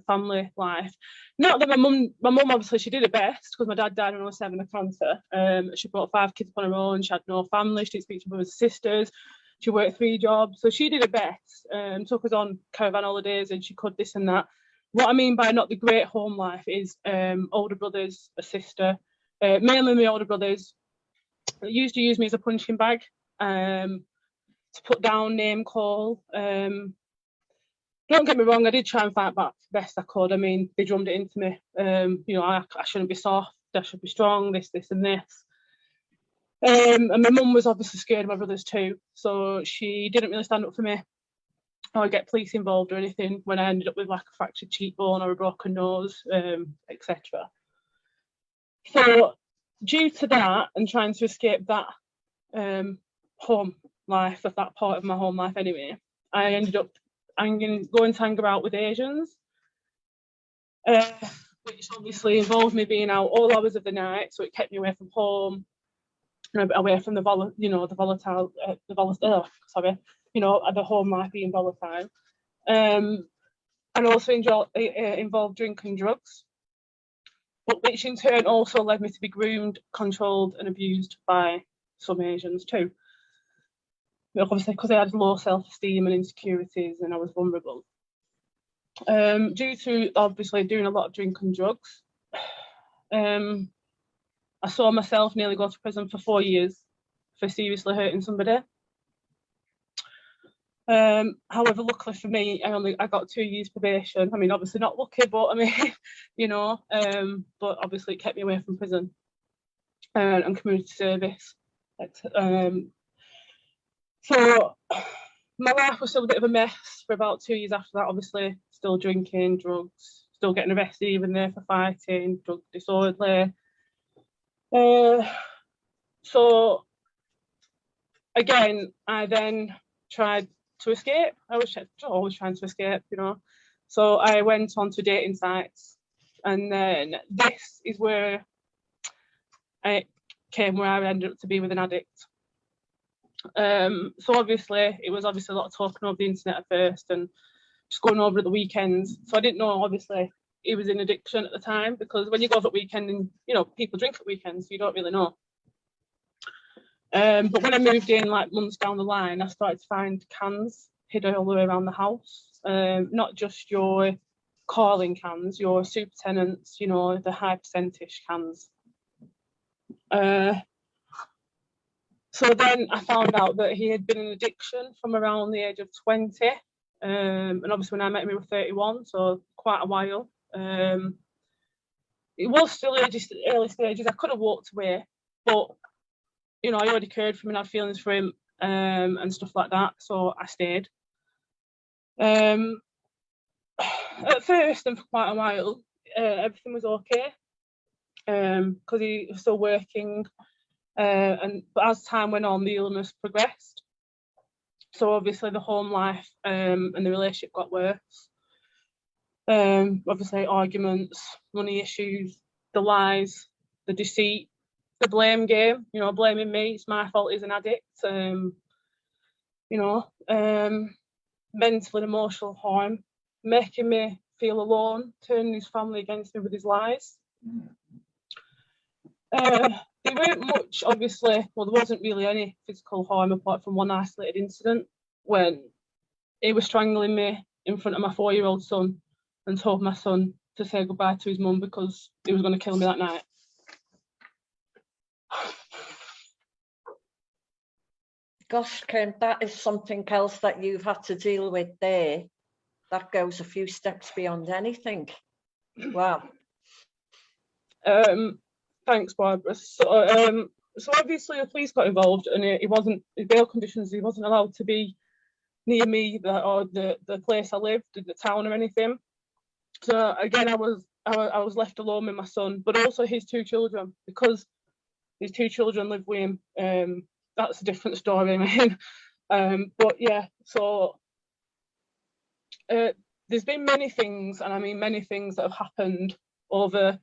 family life. Not that my mum obviously, she did her best, because my dad died when I was 7 of cancer. She brought 5 kids on her own. She had no family. She didn't speak to brothers and sisters. She worked 3 jobs, so she did her best. Took us on caravan holidays, and she could this and that. What I mean by not the great home life is older brothers, a sister, mainly my older brothers. They used to use me as a punching bag, to put down, name call. Don't get me wrong, I did try and fight back best I could. I mean, they drummed it into me. You know, I shouldn't be soft, I should be strong, this and this. And my mum was obviously scared of my brothers too, so she didn't really stand up for me or get police involved or anything when I ended up with like a fractured cheekbone or a broken nose, etc. So due to that and trying to escape that home life, of that part of my home life anyway, I ended up going to hang about with Asians, which obviously involved me being out all hours of the night, so it kept me away from home, away from the home life being volatile, and also involved drinking drugs, but which in turn also led me to be groomed, controlled and abused by some Asians too. Obviously, because I had low self-esteem and insecurities and I was vulnerable. Due to obviously doing a lot of drinking and drugs, I saw myself nearly go to prison for 4 years for seriously hurting somebody. However, luckily for me, I got 2 years probation. I mean, obviously not lucky, but I mean, you know, but obviously it kept me away from prison and community service. So my life was still a bit of a mess for about 2 years after that, obviously, still drinking, drugs, still getting arrested even there for fighting, drug disorderly. So again, I then tried to escape. I was always trying to escape, you know. So I went on to dating sites, and then this is where I ended up to be with an addict. So obviously it was a lot of talking over the internet at first and just going over at the weekends. So I didn't know obviously he was in addiction at the time, because when you go over at weekend and you know people drink at weekends, so you don't really know. But when I moved in like months down the line, I started to find cans hidden all the way around the house. Not just your calling cans, your super tenants, you know, the high percentage cans. So then I found out that he had been in addiction from around the age of 20. And obviously when I met him, he was 31, so quite a while. It was still early stages. I could have walked away, but you know, I already cared for him and had feelings for him and stuff like that, so I stayed. At first and for quite a while, everything was okay because he was still working. But as time went on, the illness progressed. So obviously the home life and the relationship got worse. Obviously arguments, money issues, the lies, the deceit, the blame game, you know, blaming me, it's my fault he's an addict, you know, mental and emotional harm, making me feel alone, turning his family against me with his lies. There weren't much, obviously, well, there wasn't really any physical harm apart from one isolated incident when he was strangling me in front of my 4-year-old son and told my son to say goodbye to his mum because he was going to kill me that night. Gosh, Karen, that is something else that you've had to deal with there. That goes a few steps beyond anything. Wow. Thanks, Barbara. So obviously the police got involved, and he wasn't, his bail conditions, he wasn't allowed to be near me or the place I lived, in the town or anything. So again, I was left alone with my son, but also his 2 children, because his 2 children live with him. That's a different story, man. But yeah, so there's been many things, and I mean many things that have happened over.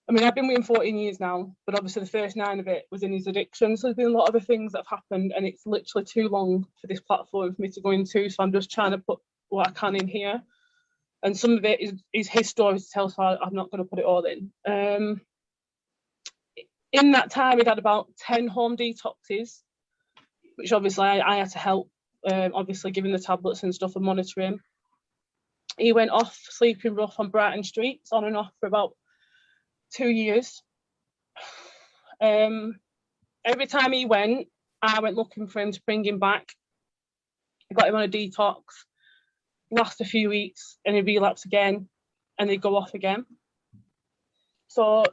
I mean, I've been with him 14 years now, but obviously the first 9 of it was in his addiction. So there's been a lot of other things that have happened, and it's literally too long for this platform for me to go into. So I'm just trying to put what I can in here. And some of it is his story to tell, so I'm not going to put it all in. In that time, he'd had about 10 home detoxes, which obviously I had to help, obviously giving the tablets and stuff and monitoring. He went off sleeping rough on Brighton streets on and off for about 2 years. Every time he went, I went looking for him to bring him back. I got him on a detox, last a few weeks, and he'd relapse again, and he'd go off again. So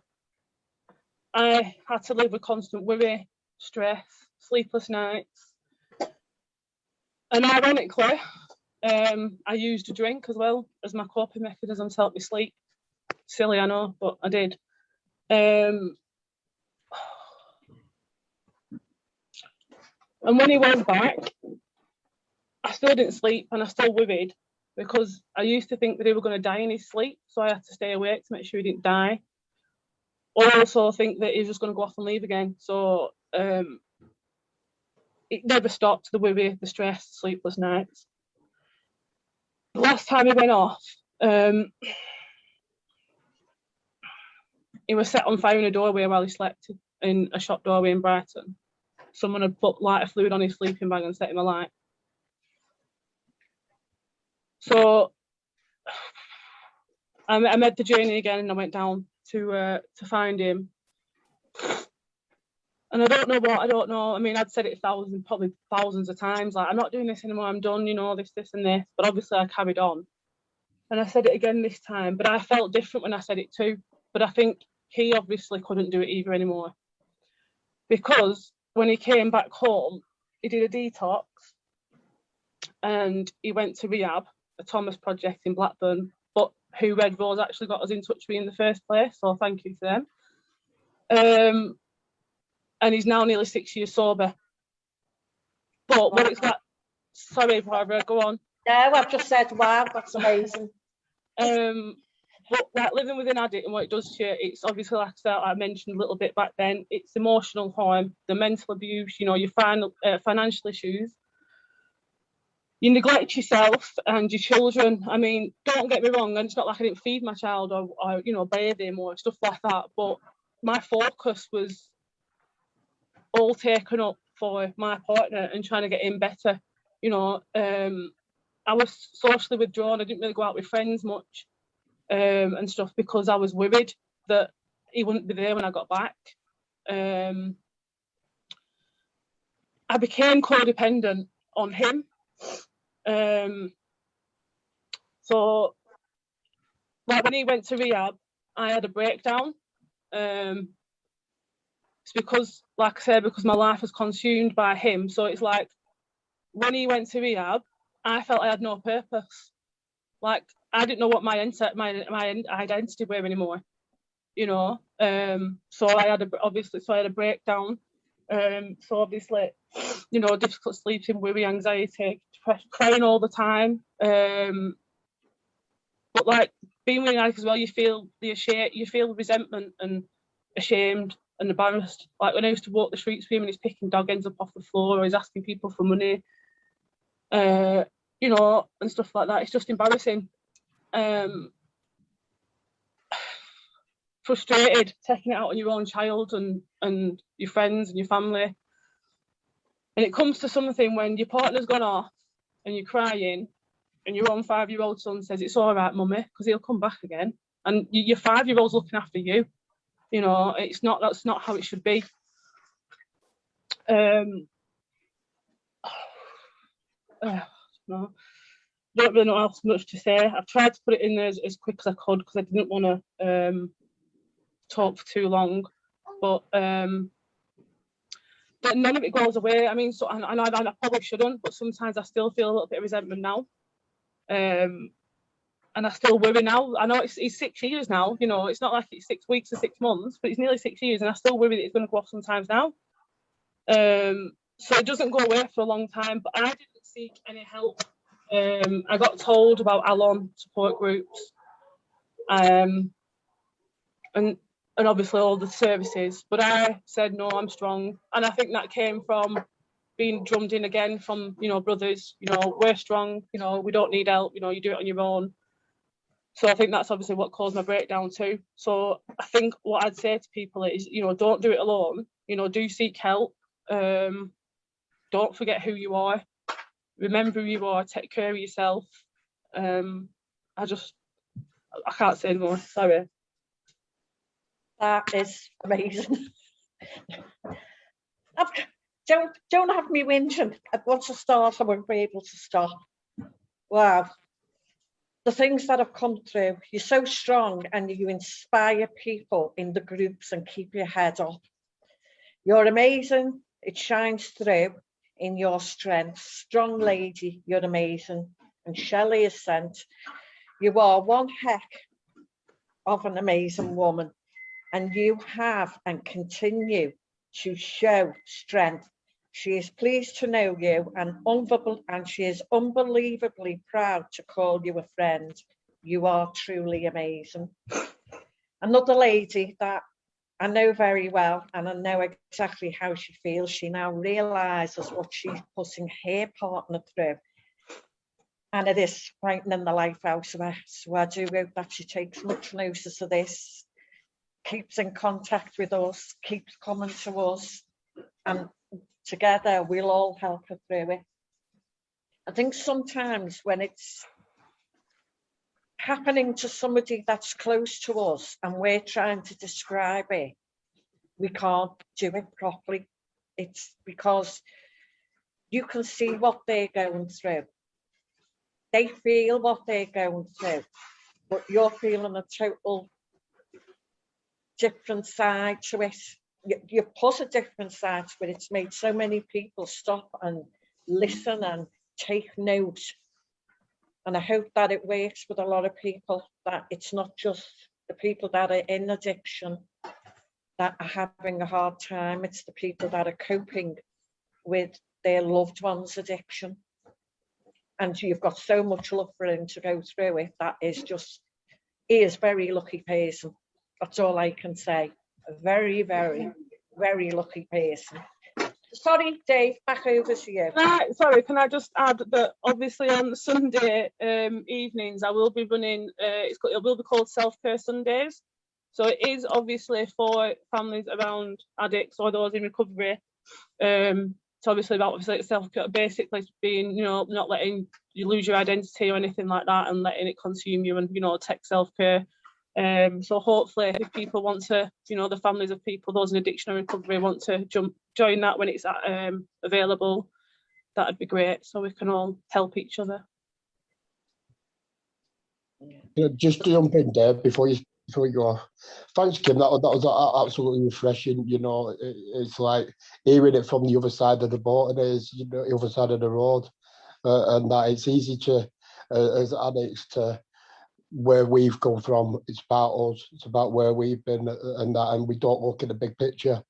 I had to live with constant worry, stress, sleepless nights. And ironically, I used a drink as well as my coping mechanism to help me sleep. Silly, I know, but I did. And when he went back, I still didn't sleep, and I still worried because I used to think that he was going to die in his sleep, so I had to stay awake to make sure he didn't die. Or also think that he was just going to go off and leave again. So it never stopped, the worry, the stress, the sleepless nights. The last time he went off, he was set on fire in a doorway while he slept in a shop doorway in Brighton. Someone had put lighter fluid on his sleeping bag and set him alight. So I made the journey again, and I went down to find him. And I don't know. I mean, I'd said it probably thousands of times. Like, I'm not doing this anymore. I'm done. You know, this and this. But obviously, I carried on. And I said it again this time. But I felt different when I said it too. But I think he obviously couldn't do it either anymore, because when he came back home, he did a detox, and he went to rehab, a Thomas project in Blackburn. But who Red Rose actually got us in touch with me in the first place, so thank you to them. And he's now nearly 6 years sober. But what it's like, sorry, Barbara, go on. No, I've just said, wow, that's amazing. But like living with an addict and what it does to you, it's obviously, like I mentioned a little bit back then, it's emotional harm, the mental abuse, you know, your financial issues. You neglect yourself and your children. I mean, don't get me wrong, and it's not like I didn't feed my child or you know, bathe him or stuff like that, but my focus was all taken up for my partner and trying to get him better. You know, I was socially withdrawn. I didn't really go out with friends much and stuff because I was worried that he wouldn't be there when I got back. I became codependent on him. So like when he went to rehab, I had a breakdown. It's because, like I said, because my life was consumed by him. So it's like when he went to rehab, I felt I had no purpose. Like I didn't know what my identity were anymore, you know. So I had a breakdown. So obviously, you know, difficult sleeping, worry, anxiety, depression, crying all the time. But like being with an addict as well, you feel resentment and ashamed and embarrassed. Like when I used to walk the streets with him and he's picking dog ends up off the floor or he's asking people for money, you know, and stuff like that. It's just embarrassing. Frustrated, taking it out on your own child and your friends and your family. And it comes to something when your partner's gone off and you're crying and your own 5-year-old son says, "It's all right, mummy," because he'll come back again. And your 5-year-old's looking after you. You know, that's not how it should be. No. Don't really know else much to say. I've tried to put it in there as quick as I could because I didn't want to talk for too long. But none of it goes away. I mean, so and I probably shouldn't, but sometimes I still feel a little bit of resentment now. And I still worry now. I know it's 6 years now, you know, it's not like it's 6 weeks or 6 months, but it's nearly 6 years and I still worry that it's going to go off sometimes now. So it doesn't go away for a long time, but I didn't seek any help. I got told about Al-Anon support groups and obviously all the services, but I said, no, I'm strong. And I think that came from being drummed in again from, you know, brothers, you know, we're strong, you know, we don't need help, you know, you do it on your own. So I think that's obviously what caused my breakdown too. So I think what I'd say to people is, you know, don't do it alone, you know, do seek help. Don't forget who you are. Remember who you are, take care of yourself. I can't say more, sorry. That is amazing. Don't have me whinging. Once I start, I won't be able to stop. Wow. The things that have come through, you're so strong and you inspire people in the groups and keep your head up. You're amazing. It shines through in your strength. Strong lady, you're amazing. And Shelley has sent, you are one heck of an amazing woman. And you have and continue to show strength. She is pleased to know you and she is unbelievably proud to call you a friend. You are truly amazing. Another lady that I know very well and I know exactly how she feels. She now realises what she's putting her partner through. And it is frightening the life out of her. So I do hope that she takes much notice of this, keeps in contact with us, keeps coming to us, and together we'll all help her through it. I think sometimes when it's happening to somebody that's close to us and we're trying to describe it, we can't do it properly. It's because you can see what they're going through. They feel what they're going through, but you're feeling a total different side to it. You put a different side to it. It's made so many people stop and listen and take note. And I hope that it works with a lot of people, that it's not just the people that are in addiction that are having a hard time, it's the people that are coping with their loved one's addiction. And you've got so much love for him to go through it. That is just, he is a very lucky person. That's all I can say. A very, very, very lucky person. Sorry, Dave, back over to you. Sorry, can I just add that obviously on Sunday evenings I will be running, it will be called Self-Care Sundays. So it is obviously for families around addicts or those in recovery. It's obviously about self-care, basically being, you know, not letting you lose your identity or anything like that, and letting it consume you, and, you know, tech self-care. So hopefully if people want to, you know, the families of people, those in addiction or recovery, want to join that when it's available, that'd be great, so we can all help each other. Just to jump in there before you go. Thanks, Kim. That was absolutely refreshing. You know, it's like hearing it from the other side of the boat, and it's, you know, the other side of the road, and that it's easy to, as addicts, to where we've come from. It's about us. It's about where we've been, and that, and we don't look at the big picture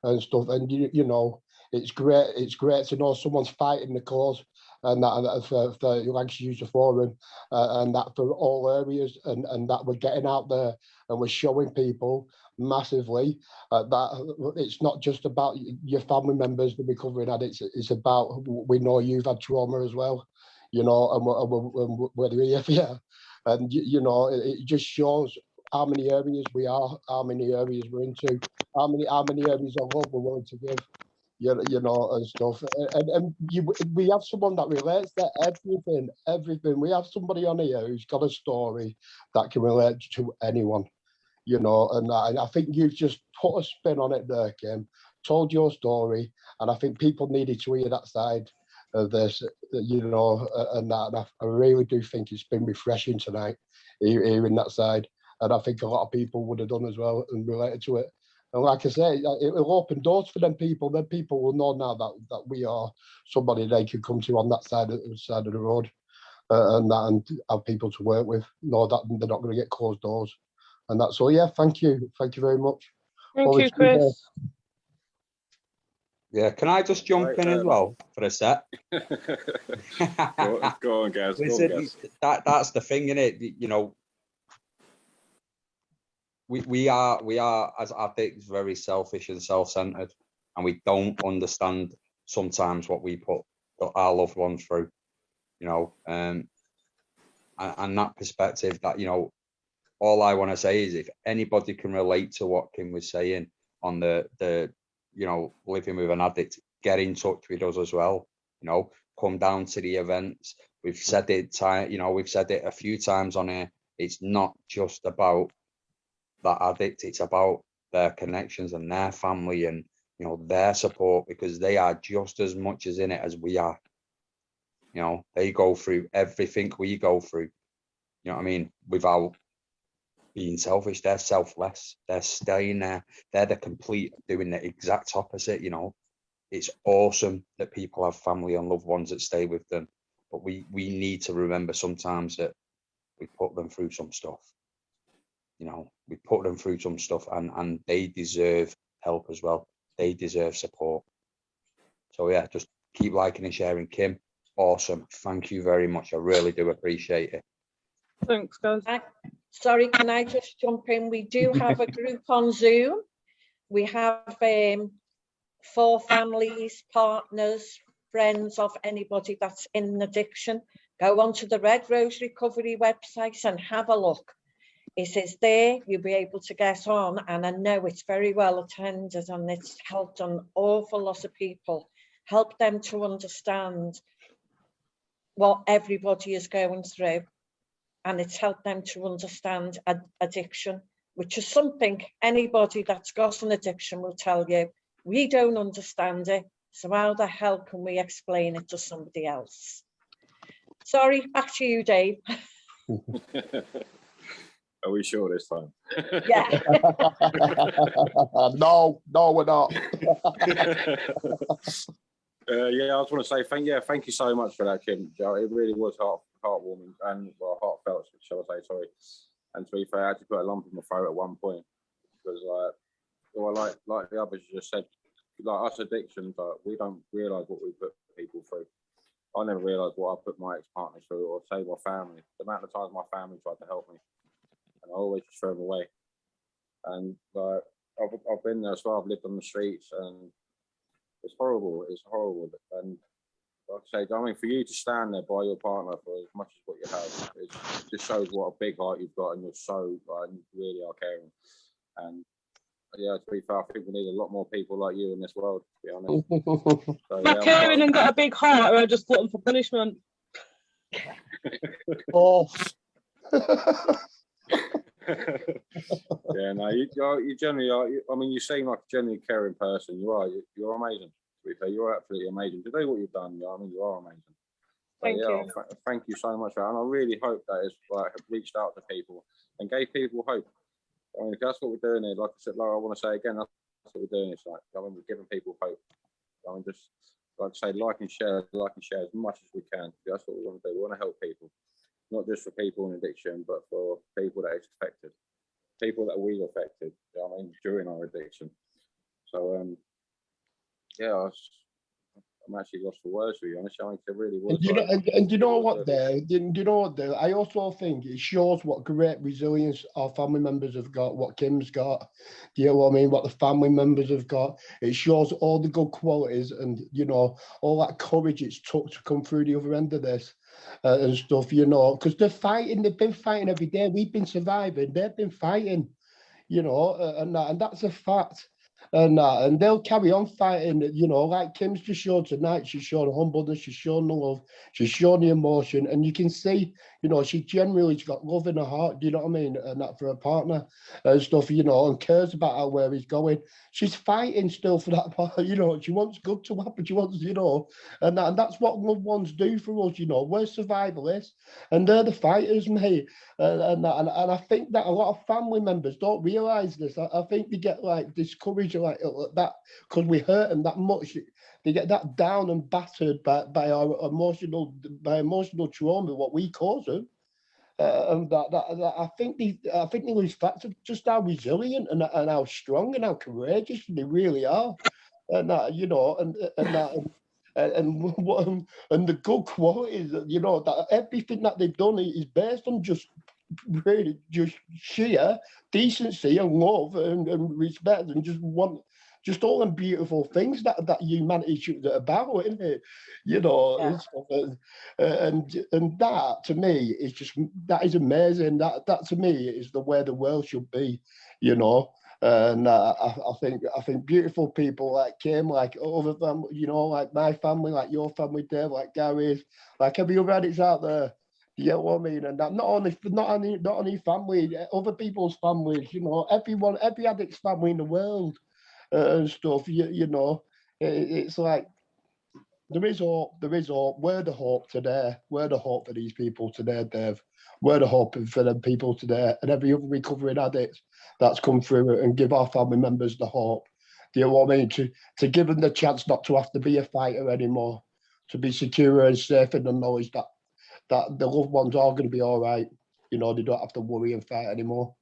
and stuff. And you know, it's great. It's great to know someone's fighting the cause, and that for Lancashire User Forum, and that for all areas, and that we're getting out there and we're showing people massively that it's not just about your family members, the recovering addicts. It's about, we know you've had trauma as well, you know, and we're here for you. And you know, it just shows how many areas we are, how many areas we're into, how many areas of love we're willing to give. You know, and stuff, and we have someone that relates to everything. We have somebody on here who's got a story that can relate to anyone, you know, and I think you've just put a spin on it there, Kim, told your story, and I think people needed to hear that side of this, you know, and that I really do think it's been refreshing tonight, hearing that side, and I think a lot of people would have done as well and related to it. And like I say, it will open doors for them people. Then people will know now that we are somebody they can come to on that side of the road, and have people to work with. Know that they're not going to get closed doors, and that's all. Yeah, thank you very much. Thank you, Chris. Yeah, can I just jump in as well for a sec? Go on, Gaz. Listen, that's the thing, innit? You know, we are as addicts very selfish and self-centered, and we don't understand sometimes what we put our loved ones through, you know, and that perspective, that, you know, all I want to say is, if anybody can relate to what Kim was saying on the you know, living with an addict, get in touch with us as well, you know, come down to the events. We've said it we've said it a few times on here. It's not just about that addict, it's about their connections and their family, and, you know, their support, because they are just as much as in it as we are. You know, they go through everything we go through, you know what I mean, without being selfish. They're selfless, they're staying there, they're the complete doing the exact opposite. You know, it's awesome that people have family and loved ones that stay with them, but we need to remember sometimes that we put them through some stuff. You know, we put them through some stuff, and they deserve help as well. They deserve support. So yeah, just keep liking and sharing. Kim, awesome. Thank you very much. I really do appreciate it. Thanks, guys. Sorry, can I just jump in? We do have a group on Zoom. We have 4 families, partners, friends of anybody that's in addiction. Go onto the Red Rose Recovery website and have a look. It is there, you'll be able to get on, and I know it's very well attended, and it's helped an awful lot of people, help them to understand what everybody is going through, and it's helped them to understand addiction, which is something anybody that's got an addiction will tell you. We don't understand it, so how the hell can we explain it to somebody else? Sorry, back to you, Dave. Are we sure this time? Yeah. No, we're not. Yeah, I just want to say thank you so much for that, Kim. It really was heartwarming and heartfelt, shall I say? Sorry. And to be fair, I had to put a lump in my throat at one point because, like the others just said, like us addictions, we don't realise what we put people through. I never realised what I put my ex-partners through, or say my family. The amount of times my family tried to help me, and I always just threw them away. And I've been there as well. I've lived on the streets, and it's horrible. It's horrible. And like I say, I mean, for you to stand there by your partner for as much as what you have, it just shows what a big heart you've got, and you're so you really are caring. And yeah, to be fair, I think we need a lot more people like you in this world, to be honest. So, Am I caring and got a big heart, or I just glutton for punishment? Oh. Yeah, no, you generally are. I mean, you seem like a genuinely caring person. You are. You're amazing. To be fair, you're absolutely amazing. To do what you've done, I mean, you are amazing. Thank you. Thank you so much, and I really hope that it's reached out to people and gave people hope. I mean, that's what we're doing here. Like I said, I want to say again, that's what we're doing. It's I mean, we're giving people hope. I mean, just like I say, like and share as much as we can. That's what we want to do. We want to help people, not just for people in addiction, but for people that it's affected, people that we've affected. I mean, during our addiction. So, yeah, I'm actually lost for words, to be honest. I think it really was. And you know what, there? Do you know what, there? I also think it shows what great resilience our family members have got, what Kim's got. Do you know what I mean? What the family members have got. It shows all the good qualities and, you know, all that courage it's took to come through the other end of this and stuff, you know, because they're fighting. They've been fighting every day. We've been surviving. They've been fighting, you know, and that's a fact. And they'll carry on fighting, you know, like Kim's just showed tonight. She's shown humbleness, she's shown the love, she's shown the emotion, and you can see, you know, she genuinely's got love in her heart, do you know what I mean? And that for her partner and stuff, you know, and cares about how where he's going. She's fighting still for that part, you know, she wants good to happen, she wants, you know, and that's what loved ones do for us, you know. We're survivalists and they're the fighters, mate. And I think that a lot of family members don't realise this. I think they get like discouraged like that because we hurt them that much. They get that down and battered by our emotional trauma, what we cause them. And I think they lose fact of just how resilient and how strong and how courageous they really are. And that, you know, and the good qualities, you know, that everything that they've done is based on just really just sheer decency and love and respect and just all them beautiful things that humanity should about, isn't it? You know, and that to me is just, that is amazing. That to me is the way the world should be, you know. And I think beautiful people like Kim, like other family, you know, like my family, like your family, Dave, like Gary's, like every other addicts out there. You know what I mean? And that not only family, other people's families, you know, every addict's family in the world and stuff. You know, it's like there is hope. We're the hope today. We're the hope for these people today, Dave. We're the hope for them people today, and every other recovering addict that's come through, and give our family members the hope. Do you know what I mean? To give them the chance not to have to be a fighter anymore, to be secure and safe in the knowledge that the loved ones are going to be all right. You know, they don't have to worry and fight anymore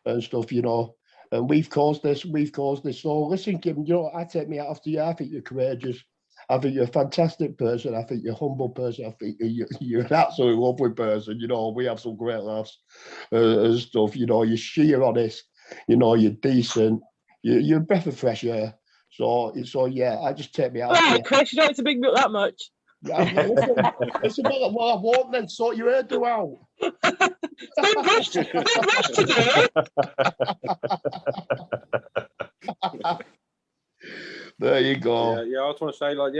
and stuff, you know. And we've caused this. So listen, Kim, you know, I take me out after you. I think you're courageous. I think you're a fantastic person. I think you're a humble person. I think you're an absolutely lovely person. You know, we have some great laughs and stuff. You know, you're sheer honest. You know, you're decent. You're a breath of fresh air. So yeah, I just take me out. All right, Chris, you don't have to big me up that much. Listen, well, I won't then sort your hairdo out. There you go. Yeah, I just want to say, like,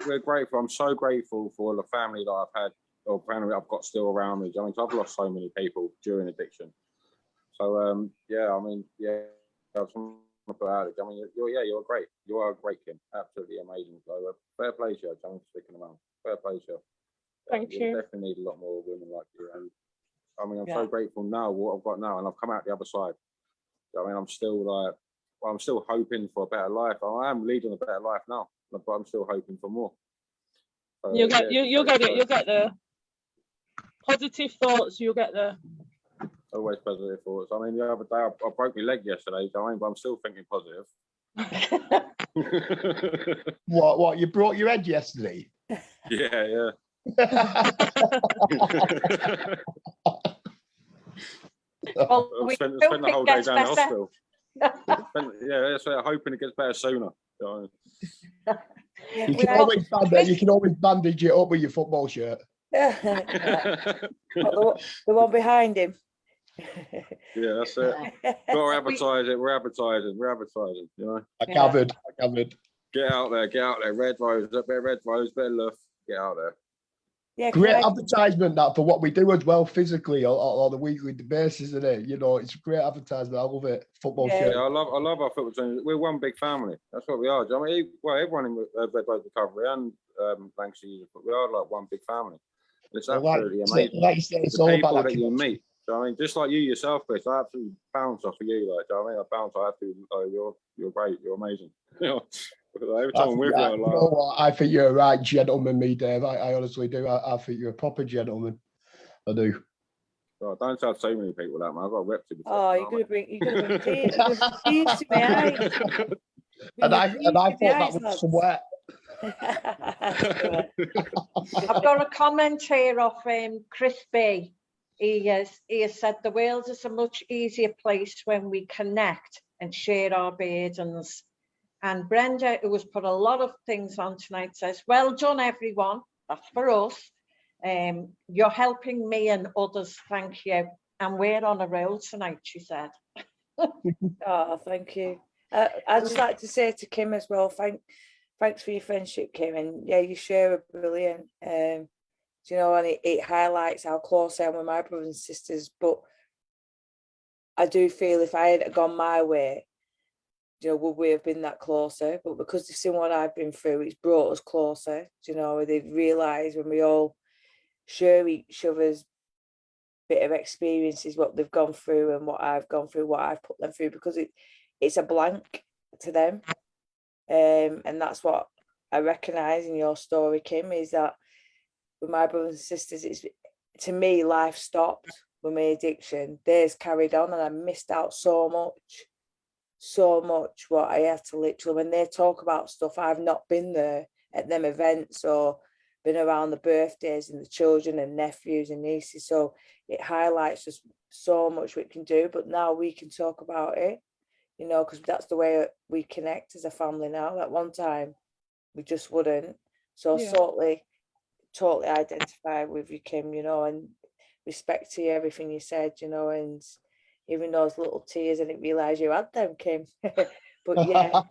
we're grateful. I'm so grateful for the family that I've had, or family I've got still around me. I mean, I've lost so many people during addiction. So, I mean, I just want to put out. I mean, you're great. You are a great Kim. Absolutely amazing. So, fair play to you. I'm sticking around. Fair play to you. Thank you. Definitely need a lot more women like you. And I mean, I'm so grateful now what I've got now, and I've come out the other side. I mean, I'm still hoping for a better life. I am leading a better life now, but I'm still hoping for more. You'll get the positive thoughts. You'll get the always positive thoughts. I mean, the other day I broke my leg yesterday, so but I'm still thinking positive. What? You broke your head yesterday? Yeah. Well, I spent the whole day down the hospital. That's right, hoping it gets better sooner. So, You can always bandage it up with your football shirt. The one behind him. Yeah, that's it. We're advertising. You know, I covered. Get out there. Red Rose, a bit of Red Rose, bit of LUF. Get out there. Yeah, great advertisement that for what we do as well physically on a weekly basis, isn't it? You know, it's a great advertisement. I love it. Football shirt. Yeah, I love our football team. We're one big family. That's what we are. I mean, well, everyone in Red Rose Recovery and Lancashire User Forum, we are like one big family. It's absolutely amazing. Like you said, it's the all people about that you meet. So, I mean, just like you yourself, Chris, I absolutely bounce off of you. Like, I mean, I bounce. I have to. You're great. You're amazing. Every time I'm with you, you know what? I think you're a right gentleman, me, Dave. I honestly do. I think you're a proper gentleman. I do. Oh, don't tell so many people that, man. I've got a rep to be. Oh, you're gonna bring tears to my eyes. And I thought that was sweat. I've got a comment here of Chris B. He has said the world is a much easier place when we connect and share our burdens. And Brenda, who has put a lot of things on tonight, says, well done, everyone. That's for us. You're helping me and others, thank you. And we're on a roll tonight, she said. Oh, thank you. I'd just like to say to Kim as well, thanks for your friendship, Kim. And yeah, you share are brilliant. You know, and it highlights how close I am with my brothers and sisters. But I do feel if I had gone my way, you know, would we have been that closer? But because they've seen what I've been through, it's brought us closer. You know, they've realised when we all share each other's bit of experiences, what they've gone through and what I've gone through, what I've put them through, because it's a blank to them. And that's what I recognise in your story, Kim, is that with my brothers and sisters, it's, to me, life stopped with my addiction. Theirs carried on, and I missed out so much what I had to literally, when they talk about stuff, I've not been there at them events or been around the birthdays and the children and nephews and nieces. So it highlights just so much we can do, but now we can talk about it, you know, because that's the way we connect as a family now. At one time, we just wouldn't. So Yeah. totally identify with you, Kim, you know, and respect to you, everything you said, you know, and even those little tears, I didn't realise you had them, Kim. But yeah,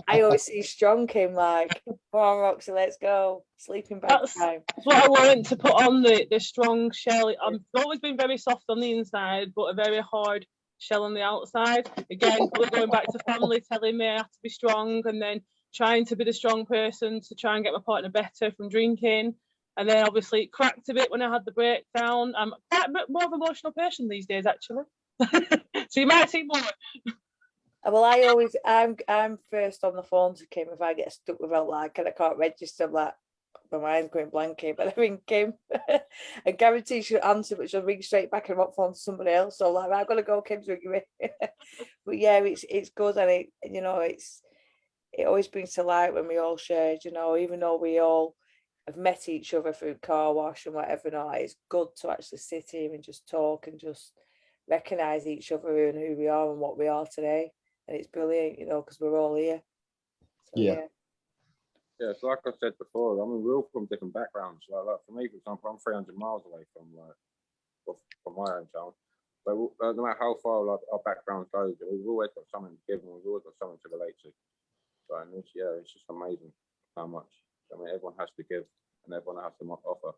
I always see strong, Kim, like, come on, Roxy, let's go. Sleeping bag time. That's what I learned, to put on the strong shell. I've always been very soft on the inside, but a very hard shell on the outside. Again, going back to family telling me I have to be strong, and then trying to be the strong person to try and get my partner better from drinking. And then obviously it cracked a bit when I had the breakdown. I'm quite a bit more of an emotional person these days, actually. So you might see more. Well, I'm first on the phone to Kim if I get stuck without, like, and I can't register, I'm like, my mind's going blank, but I ring Kim. I guarantee she'll answer, but she'll ring straight back and I'm on phone to somebody else. So like, I've got to go, Kim's ringing me. But yeah, it's good, and it, you know, it always brings to light when we all share, you know, even though we all have met each other through car wash and whatever, not, it's good to actually sit here and just talk and just recognise each other and who we are and what we are today. And it's brilliant, you know, because we're all here. So, yeah. Yeah, so like I said before, I mean, we're all from different backgrounds. Like for me, for example, I'm 300 miles away from my hometown. But no matter how far our background goes, we've always got something to give, and we've always got something to relate to. So, and it's just amazing how much. I mean, everyone has to give, and everyone has to offer.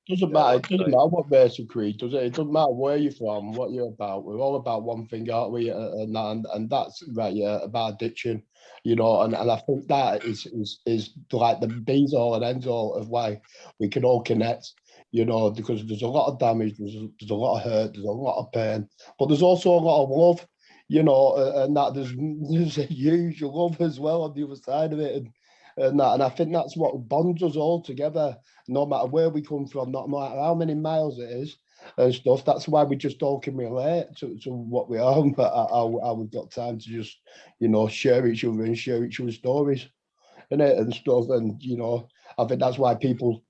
Doesn't matter. It doesn't matter what race or creed, does it? It doesn't matter where you're from, what you're about. We're all about one thing, aren't we? And that's right, yeah, about addiction, you know. And I think that is like the be's all and ends all of why we can all connect, you know, because there's a lot of damage, there's a lot of hurt, there's a lot of pain, but there's also a lot of love, you know, and that there's a huge love as well on the other side of it. and that. And I think that's what bonds us all together, no matter where we come from, no matter how many miles it is and stuff. That's why we just all can relate to what we are, but how we've got time to just, you know, share each other and share each other's stories and stuff. And, you know, I think that's why people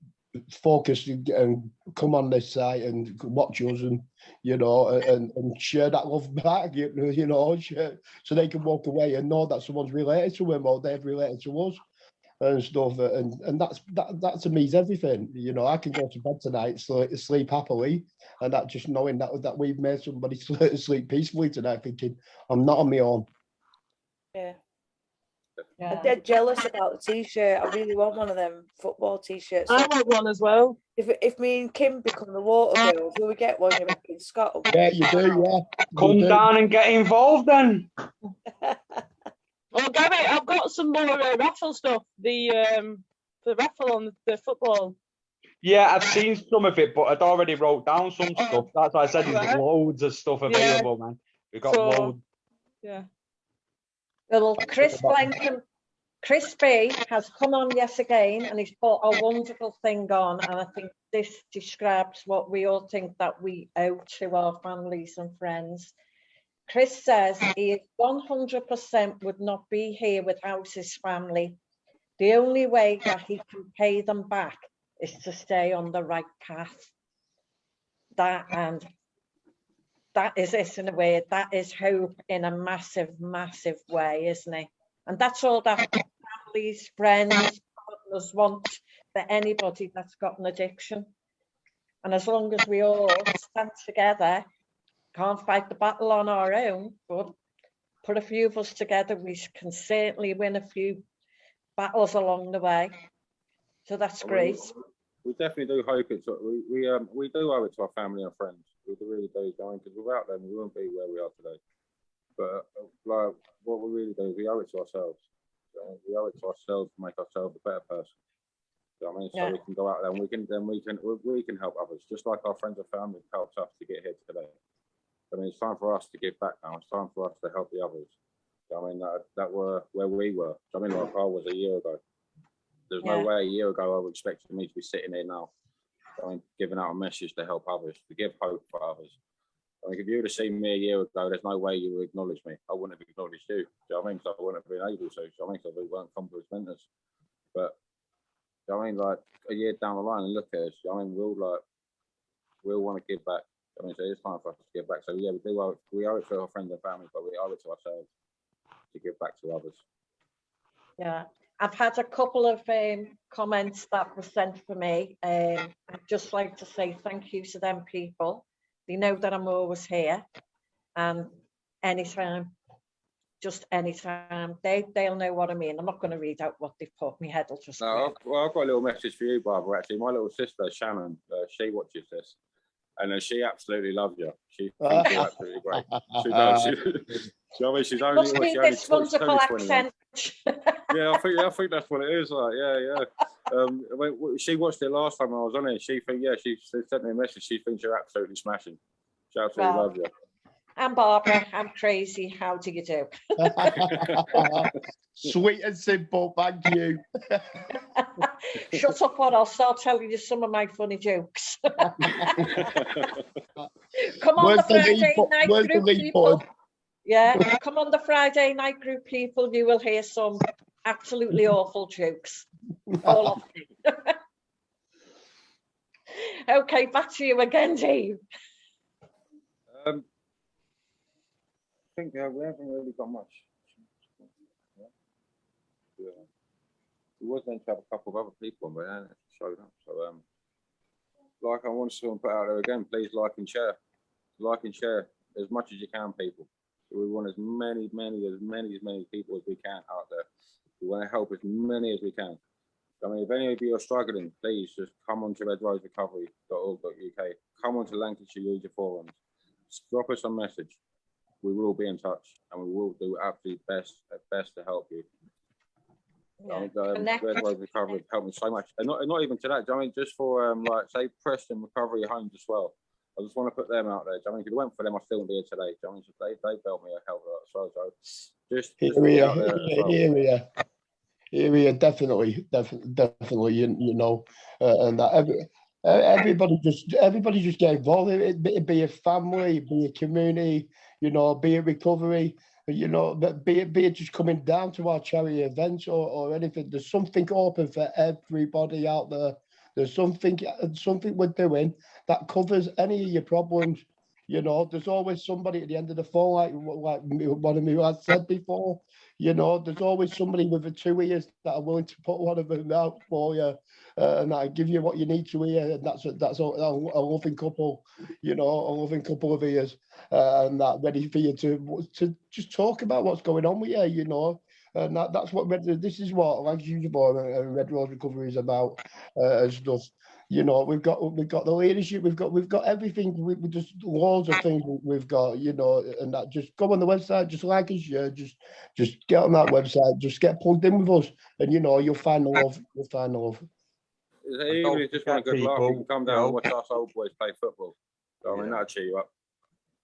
focus and come on this site and watch us and, you know, and share that love back, you know, share, so they can walk away and know that someone's related to them or they've related to us and stuff. And that to me is everything. You know, I can go to bed tonight, sleep happily, and that just knowing that we've made somebody sleep peacefully tonight, thinking I'm not on my own. Yeah. Yeah. I'm dead jealous about the t-shirt. I really want one of them football t-shirts. I want one as well. If me and Kim become the water girls, will we get one? You reckon, Scott? Yeah, you do, yeah. Come down and get involved then. Well, Gary, I've got some more raffle stuff. The raffle on the football. Yeah, I've seen some of it, but I'd already wrote down some stuff. That's why I said there's Right. loads of stuff available, man. We've got loads. Yeah. Well, Chris B has come on yet again, and he's put a wonderful thing on, and I think this describes what we all think that we owe to our families and friends. Chris says he 100% would not be here without his family. The only way that he can pay them back is to stay on the right path. That is it in a way. That is hope in a massive, massive way, isn't it? And that's all that families, friends, partners want for anybody that's got an addiction. And as long as we all stand together, can't fight the battle on our own, but put a few of us together, we can certainly win a few battles along the way. So that's great. We definitely do hope it's. We do owe it to our family and friends. We really do, because without them, we wouldn't be where we are today. But like, what we really do is we owe it to ourselves. We owe it to ourselves to make ourselves a better person. You know what I mean? So we can go out there and we can help others, just like our friends and family helped us to get here today. I mean, it's time for us to give back now. It's time for us to help the others. You know what I mean, that were where we were. I mean, like I was a year ago. There's no way a year ago I would expect me to be sitting here now. I mean, giving out a message to help others, to give hope for others. I mean, if you would have seen me a year ago, there's no way you would acknowledge me. I wouldn't have acknowledged you. Do you know what I mean? So I wouldn't have been able to. So I mean, so we weren't come to as mentors. But you know what I mean, like a year down the line and look at us. You know what I mean, we'll want to give back. I mean, so it's time for us to give back. So yeah, we owe it to our friends and family, but we owe it to ourselves to give back to others. Yeah, I've had a couple of comments that were sent for me. I'd just like to say thank you to them people. They know that I'm always here, and anytime, just anytime, they'll know what I mean. I'm not going to read out what they've put. My head will just. No, I've got a little message for you, Barbara. Actually, my little sister Shannon, she watches this, and she absolutely loves you. She thinks you're absolutely great. She does. I mean, she's only. Must be this wonderful accent. Yeah, I think that's what it is. Like, yeah. She watched it last time I was on it. She sent me a message. She thinks you're absolutely smashing. She absolutely loves you. I'm Barbara. I'm crazy. How do you do? Sweet and simple. Thank you. Shut up, or I'll start telling you some of my funny jokes. Come on, the Friday night group people. Yeah, come on the Friday night group people. You will hear some absolutely awful jokes. All of them. Okay, back to you again, Dave. I think we haven't really got much. Yeah. We was meant to have a couple of other people, but they haven't showed up. So, like I want to put out there again, please like and share. Like and share as much as you can, people. We want as many people as we can out there. We want to help as many as we can. I mean, if any of you are struggling, please just come on to redroserecovery.org.uk. Come on to Lancashire User Forum. Drop us a message. We will be in touch, and we will do absolute best to help you. Yeah. Red Rose Recovery helped me so much, and not even to that. I mean, just for like say Preston Recovery Homes as well. I just want to put them out there. I mean, if it went for them, I still wouldn't be here today. I mean, they helped me a hell of a lot as well. So just be out there as well. Yeah, definitely, you know, and that everybody just get involved. It be a family, be a community, you know, be it recovery, you know, but be it just coming down to our charity events or anything. There's something open for everybody out there. There's something we're doing that covers any of your problems. You know, there's always somebody at the end of the phone, like one of me has said before. You know, there's always somebody with the 2 ears that are willing to put one of them out for you, and I give you what you need to hear. And that's a loving couple, you know, a loving couple of ears, and that ready for you to just talk about what's going on with you, you know. And that's what this is what Lancashire User Forum and Red Rose Recovery is about, and stuff. You know, we've got the leadership, we've got everything. We just loads of things we've got, you know, and that just go on the website, just like us, yeah, just get on that website, just get plugged in with us, and you know, you'll find the love. You'll find the love. Even if you just want a good laugh, you can come down and watch us old boys play football. So, I mean, that'll cheer you up.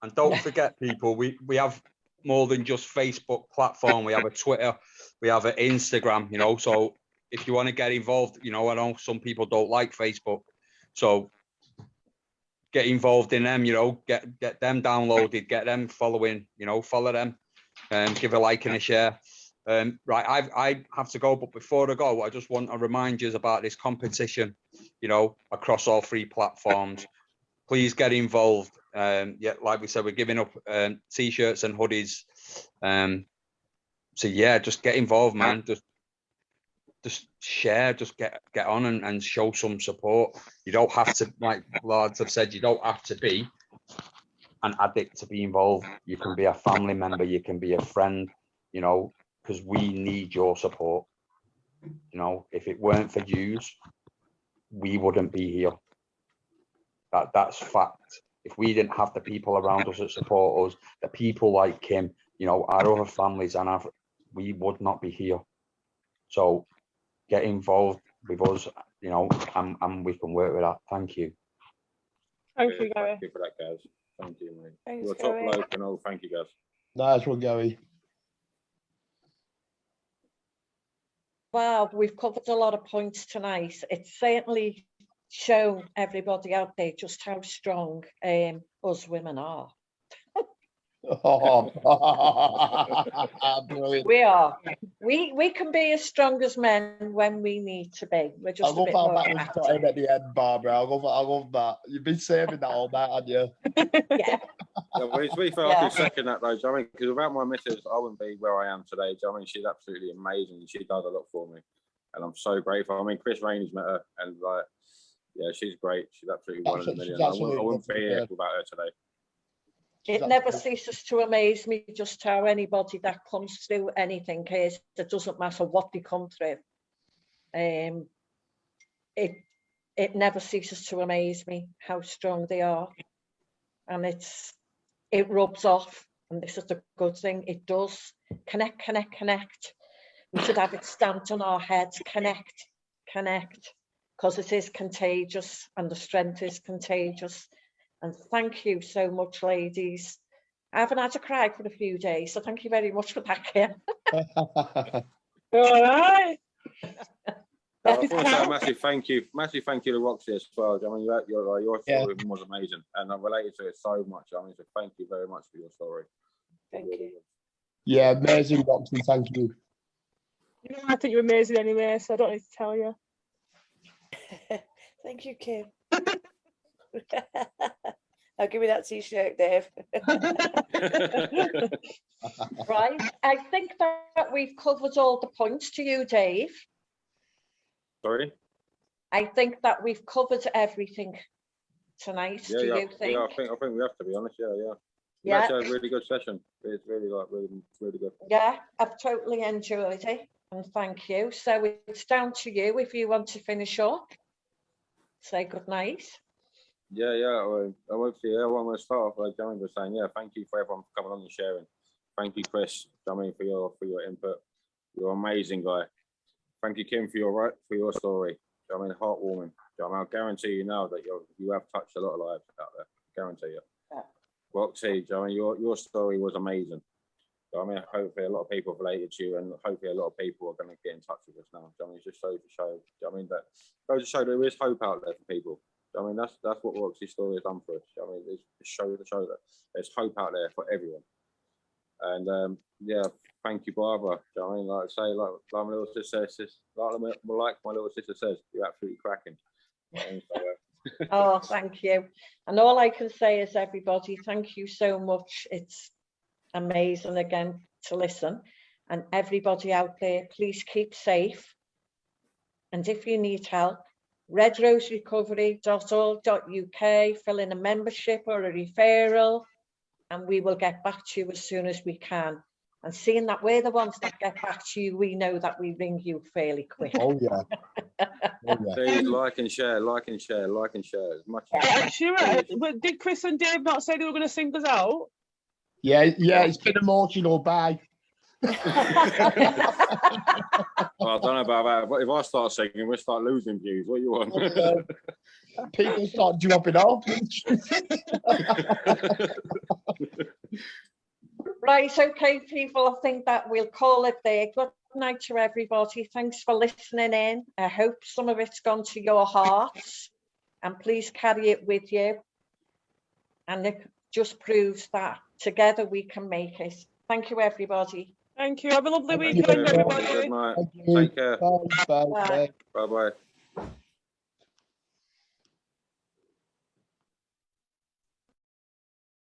And don't forget, people, we have more than just Facebook platform. We have a Twitter, we have an Instagram, you know, so if you want to get involved, you know, I know some people don't like Facebook, so get involved in them, you know, get them downloaded, get them following, you know, follow them, give a like and a share. Right, I have to go, but before I go, I just want to remind you about this competition, you know, across all 3 platforms. Please get involved. Yeah, like we said, we're giving up t-shirts and hoodies. So yeah, just get involved, man. Just share, just get on and show some support. You don't have to, like lads have said, you don't have to be an addict to be involved. You can be a family member, you can be a friend, you know, because we need your support. You know, if it weren't for yous, we wouldn't be here. That's fact. If we didn't have the people around us that support us, the people like Kim, you know, our other families, we would not be here. So get involved with us, you know, and we can work with that. Thank you. Thank you, Gary. Thank you for that, guys. Thank you, mate. Thanks, You're a top Gary. bloke, and all. Thank you, guys. Nice one, Gary. Wow, we've covered a lot of points tonight. It's certainly shown everybody out there just how strong us women are. Oh, brilliant. We are. We can be as strong as men when we need to be. We're I just a love bit how more that was put in active. at the end, Barbara. I love that. You've been saving that all night, haven't you? Yeah. Yeah, well, to be fair, I can second that though. Do you know what I mean? Because without my missus, I wouldn't be where I am today. Do you know what I mean? She's absolutely amazing. She does a lot for me, and I'm so grateful. I mean, Chris Rainey's met her, and like, yeah, she's great. She's absolutely one in a million. I wouldn't be here without her today. It never ceases to amaze me just how anybody that comes through anything is, it doesn't matter what they come through. It never ceases to amaze me how strong they are, and it rubs off, and this is the good thing. It does connect. We should have it stamped on our heads. Connect, because it is contagious, and the strength is contagious. And thank you so much, ladies. I haven't had a cry for a few days, so thank you very much for that, Kim. All right. I want to say a massive thank you to Roxy as well. I mean, your story was amazing, and I'm related to it so much. I mean, so thank you very much for your story. Thank you. Yeah, amazing, Roxy. Thank you. You know, I think you're amazing anyway, so I don't need to tell you. Thank you, Kim. I'll give you that t-shirt, Dave. Right, I think that we've covered all the points to you, Dave. Sorry? I think that we've covered everything tonight. Do you think? Yeah, I think we have to be honest. Yeah. Yeah. Actually, a really good session. It's really really good. Yeah, I've totally enjoyed it, and thank you. So it's down to you if you want to finish up. Say good night. Yeah. I want to start off like Jamie was saying. Yeah, thank you for everyone for coming on and sharing. Thank you, Chris, Jamie, for your input. You're an amazing guy. Thank you, Kim, for your story. I mean, heartwarming. I mean, I'll guarantee you now that you have touched a lot of lives out there. Guarantee you. Yeah. Roxy, I mean, your story was amazing. I mean, hopefully a lot of people have related to you, and hopefully a lot of people are going to get in touch with us now. I mean, it just goes to show. I mean, that goes to show there is hope out there for people. I mean, that's what Roxy's story has done for us. I mean, it's to show that there's hope out there for everyone. And yeah, thank you, Barbara. I mean, like I say, like my little sister says, like my little sister says, you're absolutely cracking. Oh, thank you. And all I can say is, everybody, thank you so much. It's amazing again to listen. And everybody out there, please keep safe. And if you need help, redroserecovery.org.uk, fill in a membership or a referral, and we will get back to you as soon as we can. And seeing that we're the ones that get back to you, we know that we ring you fairly quick. Oh yeah. Oh, yeah. Please like and share as much as Sure. But did Chris and Dave not say they were going to sing us out? Yeah, it's been emotional. Bye. Well, I don't know about that, but if I start singing, we'll start losing views. What do you want? People start dropping off. Right, okay, people, I think that we'll call it there. Good night to everybody. Thanks for listening in. I hope some of it's gone to your hearts, and please carry it with you. And it just proves that together we can make it. Thank you, everybody. Thank you. Have a lovely Thank you. weekend, everybody. Good night. Thank you. Take care. Bye. Bye. Bye-bye.